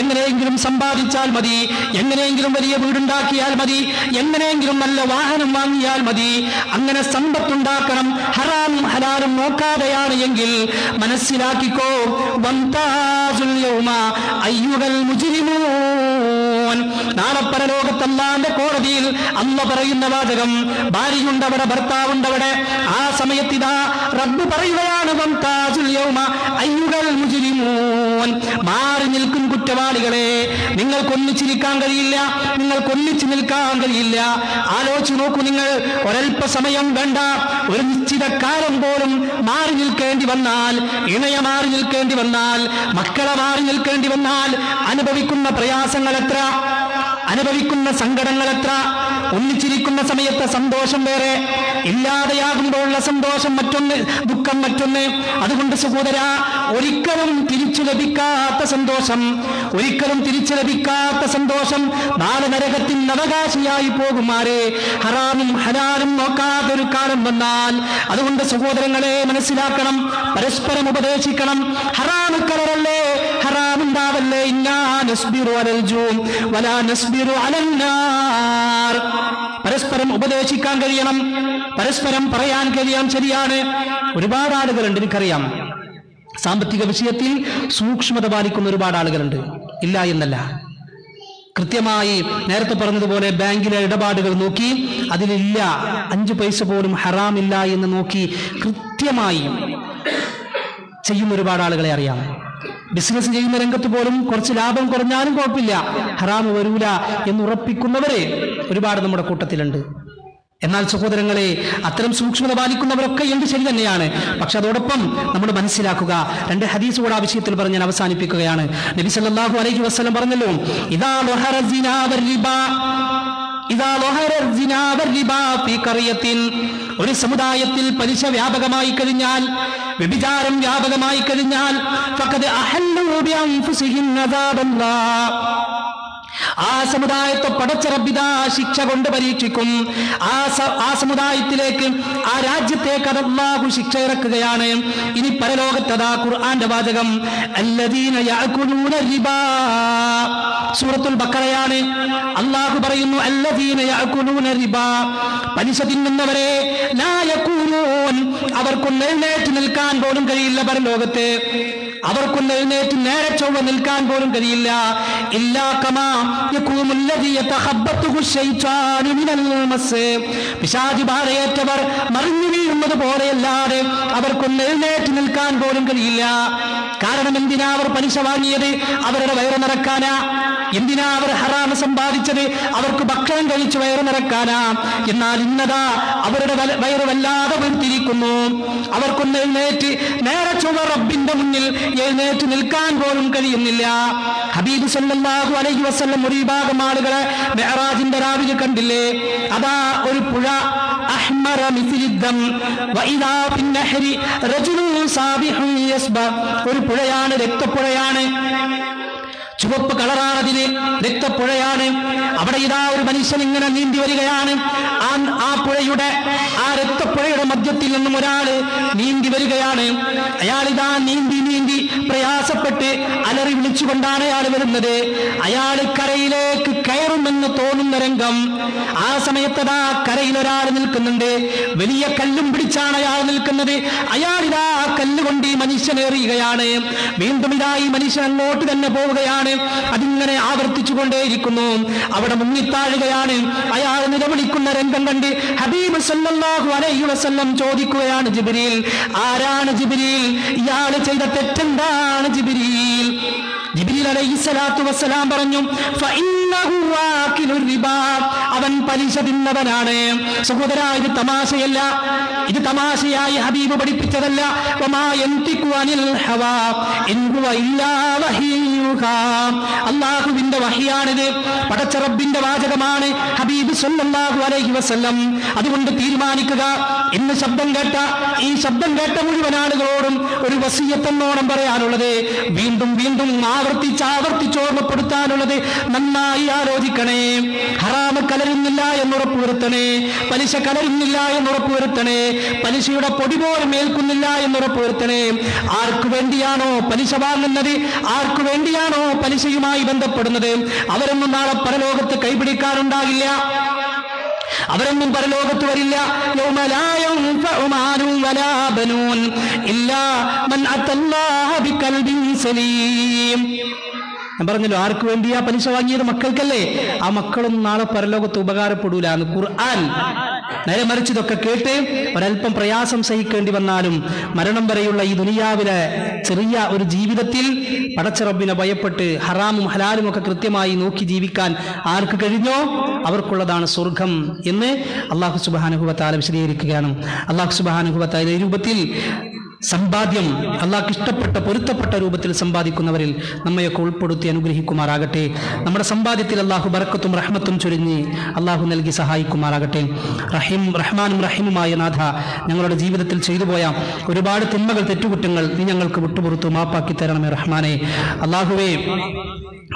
എങ്ങനെയെങ്കിലും സമ്പാദിച്ചാൽ മതി, എങ്ങനെയെങ്കിലും വലിയ വീടുണ്ടാക്കിയാൽ മതി, എങ്ങനെയെങ്കിലും നല്ല വാഹനം വാങ്ങിയാൽ മതി, അങ്ങനെ സമ്പത്തുണ്ടാക്കണം, ഹറാമും ഹലാലും നോക്കാതെയാണ് എങ്കിൽ മനസ്സിലാക്കിക്കോ, വംതാസുൽ യൗമ അയ്യുഹൽ മുജ്രിമൂൻ, നാളെ പരലോകത്ത് അല്ലാഹുവിന്റെ കോടതിയിൽ അല്ല പറയുന്ന വാചകം, ഭാര്യയുണ്ടവിടെ, ഭർത്താവുണ്ടവിടെ, ആ സമയത്ത് ഇതാ റബ്ബ് പറയുകയാണ്, വംതാസുൽ യൗമ അയ്യുഹൽ മുജ്രിമൂൻ, മാറി നിൽക്കും കുറ്റവാളികളെ, നിങ്ങൾക്കൊന്നിച്ചിരിക്കാൻ കഴിയില്ല, നിങ്ങൾക്കൊന്നിച്ചു നിൽക്കാൻ കഴിയില്ല. ആലോചിച്ചു നോക്കൂ, നിങ്ങൾ ഒരൽപ്പസമയം വേണ്ട, ഒരു നിശ്ചിത കാലം പോലും മാറി നിൽക്കേണ്ടി വന്നാൽ, ഇണയെ മാറി നിൽക്കേണ്ടി വന്നാൽ, മക്കളെ മാറി നിൽക്കേണ്ടി വന്നാൽ അനുഭവിക്കുന്ന പ്രയാസങ്ങൾ എത്ര, അനുഭവിക്കുന്ന സങ്കടങ്ങൾ എത്ര. ഒന്നിച്ചിരിക്കുന്ന സമയത്തെ സന്തോഷം വേറെ, ഇല്ലാതെയാകുമ്പോഴുള്ള സന്തോഷം മറ്റൊന്ന്, ദുഃഖം മറ്റൊന്ന്. അതുകൊണ്ട് സഹോദര, ഒരിക്കലും തിരിച്ചു ലഭിക്കാത്ത സന്തോഷം, ഒരിക്കലും തിരിച്ചു ലഭിക്കാത്ത സന്തോഷം, നാളെ നരകത്തിന് അവകാശിയായി പോകുമാരെ, ഹറാമും ഹലാലും നോക്കാത്തൊരു കാലം വന്നാൽ. അതുകൊണ്ട് സഹോദരങ്ങളെ മനസ്സിലാക്കണം, പരസ്പരം ഉപദേശിക്കണം. ഹറാമ് കളറല്ലേ, ഹറാമുണ്ടാവല്ലേ, ഇന്നാ നസ്ബിറു അലൽ ജൂം വലാ നസ്ബിറു അലൻ നാർ. പരസ്പരം ഉപദേശിക്കാൻ കഴിയണം, പരസ്പരം പറയാൻ കഴിയാം. ശരിയാണ്, ഒരുപാട് ആളുകളുണ്ട്, എനിക്കറിയാം, സാമ്പത്തിക വിഷയത്തിൽ സൂക്ഷ്മത പാലിക്കുന്ന ഒരുപാട് ആളുകളുണ്ട്, ഇല്ല എന്നല്ല. കൃത്യമായി നേരത്തെ പറഞ്ഞതുപോലെ ബാങ്കിലെ ഇടപാടുകൾ നോക്കി അതിലില്ല 5 പൈസ പോലും ഹറാമില്ല എന്ന് നോക്കി കൃത്യമായി ചെയ്യുന്ന ഒരുപാട് ആളുകളെ അറിയാം. ബിസിനസ് ചെയ്യുന്ന രംഗത്ത് പോലും കുറച്ച് ലാഭം കുറഞ്ഞാലും കുഴപ്പമില്ല, ഹറാമ് വരൂല എന്ന് ഉറപ്പിക്കുന്നവരെ ഒരുപാട് നമ്മുടെ കൂട്ടത്തിലുണ്ട്. എന്നാൽ സഹോദരങ്ങളെ, അത്തരം സൂക്ഷ്മത പാലിക്കുന്നവരൊക്കെ എന്ത് ശരി തന്നെയാണ്. പക്ഷെ അതോടൊപ്പം നമ്മൾ മനസ്സിലാക്കുക, 2 ഹദീസ് കൂടെ ആ വിഷയത്തിൽ പറഞ്ഞ് ഞാൻ അവസാനിപ്പിക്കുകയാണ്. നബി സല്ലല്ലാഹു അലൈഹി വസല്ലം പറഞ്ഞല്ലോ, ഇദാ ലഹറ സിനാ വൽരിബാ, ഇദാ ലഹറ സിനാ വൽരിബാ ഫീ ഖറിയത്തിൻ, ഒരു സമുദായത്തിൽ പലിശ വ്യാപകമായി കഴിഞ്ഞാൽ, വ്യഭിചാരം വ്യാപകമായി കഴിഞ്ഞാൽ, ഫഖദ് അഹല്ലു ബിഅൻഫുസിഹിം അദാബല്ലാഹ്, ആ സമുദായത്തെ പടച്ച റബ്ബിദാ ശിക്ഷ കൊണ്ട് പരീക്ഷിക്കും. ആ സമുദായത്തിലേക്ക്, ആ രാജ്യത്തേക്ക് അല്ലാഹു ശിക്ഷ ഇറക്കുകയാണ്. ഇനി പരലോകത്തതാ ഖുർആന്റെ വാചകം, അല്ലദീന യഅകുലൂന റിബാ, സൂറത്തുൽ ബഖറയാണ്. അല്ലാഹു പറയുന്നു, അല്ലദീന യഅകുലൂന റിബാ, പലിശ തിന്നുന്നവരെ, ലാ യഖൂലൂൻ, അവർക്കൊന്ന് എഴുന്നേറ്റ് നിൽക്കാൻ പോലും കഴിയില്ല പരലോകത്ത്, അവർക്കൊന്ന് എഴുന്നേറ്റ് നേരെ ചൊവ്വ നിൽക്കാൻ പോലും കഴിയില്ല. ഇല്ലാ കമാ യഖൂമുൽ ലദീ യതഖബ്ബതുഹു ശൈത്വാനു മിനൽ മസ്, പിശാച് ബാധയേറ്റവർ മറിഞ്ഞു വീഴുന്നത് പോലെയല്ലാതെ അവർക്കൊന്ന് എഴുന്നേറ്റ് നിൽക്കാൻ പോലും കഴിയില്ല. കാരണം എന്തിനാ അവർ പലിശ വാങ്ങിയത്? അവരുടെ വയറ് നിറക്കാനാ. എന്തിനാ അവർ ഹറാമ് സമ്പാദിച്ചത്? അവർക്ക് ഭക്ഷണം കഴിച്ച് വയറ് നിറക്കാനാ. എന്നാൽ ഇന്നതാ അവരുടെ വയറ് വല്ലാതെ വീർത്തിരിക്കുന്നു. അവർക്കൊന്ന് എഴുന്നേറ്റ് നേരെ ചൊവ്വ റബ്ബിന്റെ മുന്നിൽ എഴുന്നേറ്റ് നിൽക്കാൻ പോലും കഴിയുന്നില്ല. ഹബീബ് സല്ലല്ലാഹു അലൈഹി വസല്ലം ഒരു വിഭാഗം ആളുകളെ മിഅ്റാജിന്റെ രാവിലെ കണ്ടില്ലേ? അതാ ഒരു പുഴ, അഹ്മറ മിസ്ലിദ്ദം വഇദാ ഫിന്നഹരി റജുലുൻ സാബിഹുൻ യസ്ബ, ഒരു പുഴയാണ്, രക്തപ്പുഴയാണ്, ചുവപ്പ് കളറാണതിന്, രക്തപ്പുഴയാണ്. അവിടെ ഇതാ ഒരു മനുഷ്യൻ ഇങ്ങനെ നീന്തി വരികയാണ്. ആ പുഴയുടെ, ആ രക്തപ്പുഴയുടെ മധ്യത്തിൽ നിന്നും ഒരാള് നീന്തി വരികയാണ്. അയാളിതാ നീന്തി നീന്തി പ്രയാസപ്പെട്ട് അലറി വിളിച്ചുകൊണ്ടാണ് അയാൾ വരുന്നത്. അയാൾ കരയിലേക്ക് കയറുമെന്ന് തോന്നുന്ന രംഗം. ആ സമയത്തതാ കരയിൽ ഒരാൾ നിൽക്കുന്നുണ്ട്. വലിയ കല്ലും പിടിച്ചാണ് അയാൾ നിൽക്കുന്നത്. അയാളിതാ കല്ലുകൊണ്ട് ഈ മനുഷ്യനെ എറിയുകയാണ്. വീണ്ടും ഇതാ ഈ മനുഷ്യൻ അങ്ങോട്ട് തന്നെ പോവുകയാണ്. അതിങ്ങനെ ആവർത്തിച്ചു കൊണ്ടേയിരിക്കുന്നു. അവിടെ മുങ്ങിത്താഴുകയാണ്. അയാൾ നിലവിളിക്കുന്ന രംഗം കണ്ട് ഹബീബ് സല്ലല്ലാഹു അലൈഹി വസല്ലം ചോദിക്കുകയാണ്, ജിബ്രീൽ, ആരാണ് ജിബ്രീൽ? ഇയാൾ ചെയ്ത തെറ്റെന്താണ് ജിബ്രീൽ? ജിബ്രീൽ അലൈഹിസ്സലാത്തു വസ്സലാം പറഞ്ഞു ഫഇന്നഹു വാകിലുർ റിബാ, അവൻ പലിശ തിന്നവനാണ്. സഹോദരാ, ഇത് തമാശയല്ല, ഇത് തമാശയായി ഹബീബ് പഠിപ്പിച്ചതല്ല. വമാ യൻതിഖു അനിൽ ഹവാ ഇൻ ഹുവ ഇല്ലാ വഹീയുഹാ, അല്ലാഹുവിന്റെ വഹിയാണിത്, പടച്ച റബ്ബിന്റെ വാചകമാണ് ഹബീബ് സല്ലല്ലാഹു അലൈഹി വസല്ലം. അതുകൊണ്ട് തീരുമാനിക്കുക, ഇന്ന് ഈ ശബ്ദം കേട്ട മുഴുവൻ ആളുകളോടും ഒരു വസിയ്യത്തെന്നോണം പറയാനുള്ളത്, വീണ്ടും വീണ്ടും ആവർത്തിച്ച് ഓർമ്മപ്പെടുത്താനുള്ളത്, നന്നായി ആലോചിക്കണേ. ഹറാമ് കലരുന്നില്ല എന്നുറപ്പുവരുത്തണേ, പലിശ കലരുന്നില്ല എന്നുറപ്പുവരുത്തണേ, പലിശയുടെ പൊടി പോലും ഏൽക്കുന്നില്ല എന്നുറപ്പുവരുത്തണേ. ആർക്കു വേണ്ടിയാണോ പലിശ വാങ്ങുന്നത്, ആർക്കു വേണ്ടിയാണോ പലിശയുമായി ബന്ധപ്പെടുന്നത്, അവരൊന്നും നാളെ പരലോകത്ത് കൈപിടിക്കാനുണ്ടാകില്ല, അവരൊന്നും പരലോകത്ത് വരില്ല. യൗമ ലാ യൻഫഉ മാലുൻ വലാ ബനൂൻ ഇല്ലാ മൻ അത്തല്ലാഹ ബിഖൽബിൻ സലീം. ഞാൻ പറഞ്ഞല്ലോ, ആർക്ക് വേണ്ടിയാ പലിശ വാങ്ങിയത്? മക്കൾക്കല്ലേ. ആ മക്കളൊന്നും നാളെ പരലോകത്ത് ഉപകാരപ്പെടൂല എന്ന് ഖുർആൻ. നേരെ മറിച്ച് ഇതൊക്കെ കേട്ട് ഒരൽപ്പം പ്രയാസം സഹിക്കേണ്ടി വന്നാലും മരണം വരെയുള്ള ഈ ദുനിയാവിലെ ചെറിയ ഒരു ജീവിതത്തിൽ പടച്ച റബ്ബിനെ ഭയപ്പെട്ട് ഹറാമും ഹലാലും ഒക്കെ കൃത്യമായി നോക്കി ജീവിക്കാൻ ആർക്ക് കഴിഞ്ഞോ അവർക്കുള്ളതാണ് സ്വർഗം എന്ന് അല്ലാഹു സുബ്ഹാനഹു വ തആല വിശദീകരിക്കുകയാണ്. അല്ലാഹു സുബ്ഹാനഹു വ തആല ഈ രൂപത്തിൽ സമ്പാദ്യം അള്ളാഹ്ക്ക് ഇഷ്ടപ്പെട്ട പൊരുത്തപ്പെട്ട രൂപത്തിൽ സമ്പാദിക്കുന്നവരിൽ നമ്മയൊക്കെ ഉൾപ്പെടുത്തി അനുഗ്രഹിക്കുമാറാകട്ടെ. നമ്മുടെ സമ്പാദ്യത്തിൽ അള്ളാഹു ബറക്കത്തും റഹ്മത്തും ചൊരിഞ്ഞ് അള്ളാഹു നൽകി സഹായിക്കുമാറാകട്ടെ. റഹ്മാനും റഹീമുമായ നാഥ, ഞങ്ങളുടെ ജീവിതത്തിൽ ചെയ്തു പോയ ഒരുപാട് തിന്മകൾ, തെറ്റുകുറ്റങ്ങൾ നീ ഞങ്ങൾക്ക് വിട്ടുപുറത്തു മാപ്പാക്കി തരണമേ റഹ്മാനെ. അള്ളാഹുവേ,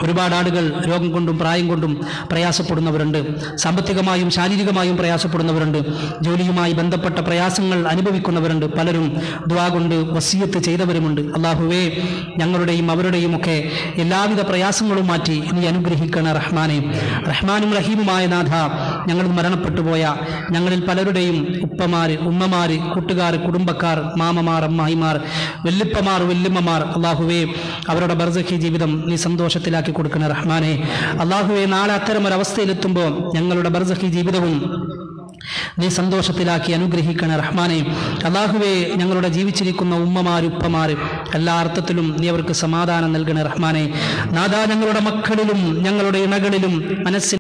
ഒരുപാട് ആളുകൾ രോഗം കൊണ്ടും പ്രായം കൊണ്ടും പ്രയാസപ്പെടുന്നവരുണ്ട്, സാമ്പത്തികമായും ശാരീരികമായും പ്രയാസപ്പെടുന്നവരുണ്ട്, ജോലിയുമായി ബന്ധപ്പെട്ട പ്രയാസങ്ങൾ അനുഭവിക്കുന്നവരുണ്ട്, പലരും ദുആ കൊണ്ട് വസിയത്ത് ചെയ്തവരുമുണ്ട്. അല്ലാഹുവേ, ഞങ്ങളുടെയും അവരുടെയും ഒക്കെ എല്ലാവിധ പ്രയാസങ്ങളും മാറ്റി നീ അനുഗ്രഹിക്കണ റഹ്മാനെ. റഹ്മാനും റഹീമുമായ നാഥ, ഞങ്ങൾ മരണപ്പെട്ടു പോയ ഞങ്ങളിൽ പലരുടെയും ഉപ്പമാര്, ഉമ്മമാര്, കൂട്ടുകാർ, കുടുംബക്കാർ, മാമമാർ, അമ്മായിമാർ, വല്ലിപ്പമാർ, വല്യമ്മമാർ, അല്ലാഹുവേ, അവരുടെ ബർസഖി ജീവിതം നീ സന്തോഷത്തിലാക്കി കൊടുക്കണ റഹ്മാനെ. അല്ലാഹുവേ, നാളെ അത്തരമൊരവസ്ഥയിലെത്തുമ്പോൾ ഞങ്ങളുടെ ബർസഖി ജീവിതവും നീ സന്തോഷത്തിലാക്കി അനുഗ്രഹിക്കണ റഹ്മാനെ. അല്ലാഹുവേ, ഞങ്ങളുടെ ജീവിച്ചിരിക്കുന്ന ഉമ്മമാര്, ഉപ്പമാര് എല്ലാ അർത്ഥത്തിലും നീ അവർക്ക് സമാധാനം നൽകണ റഹ്മാനെ. നാഥാ, ഞങ്ങളുടെ മക്കളിലും ഞങ്ങളുടെ ഇണകളിലും മനസ്സിൽ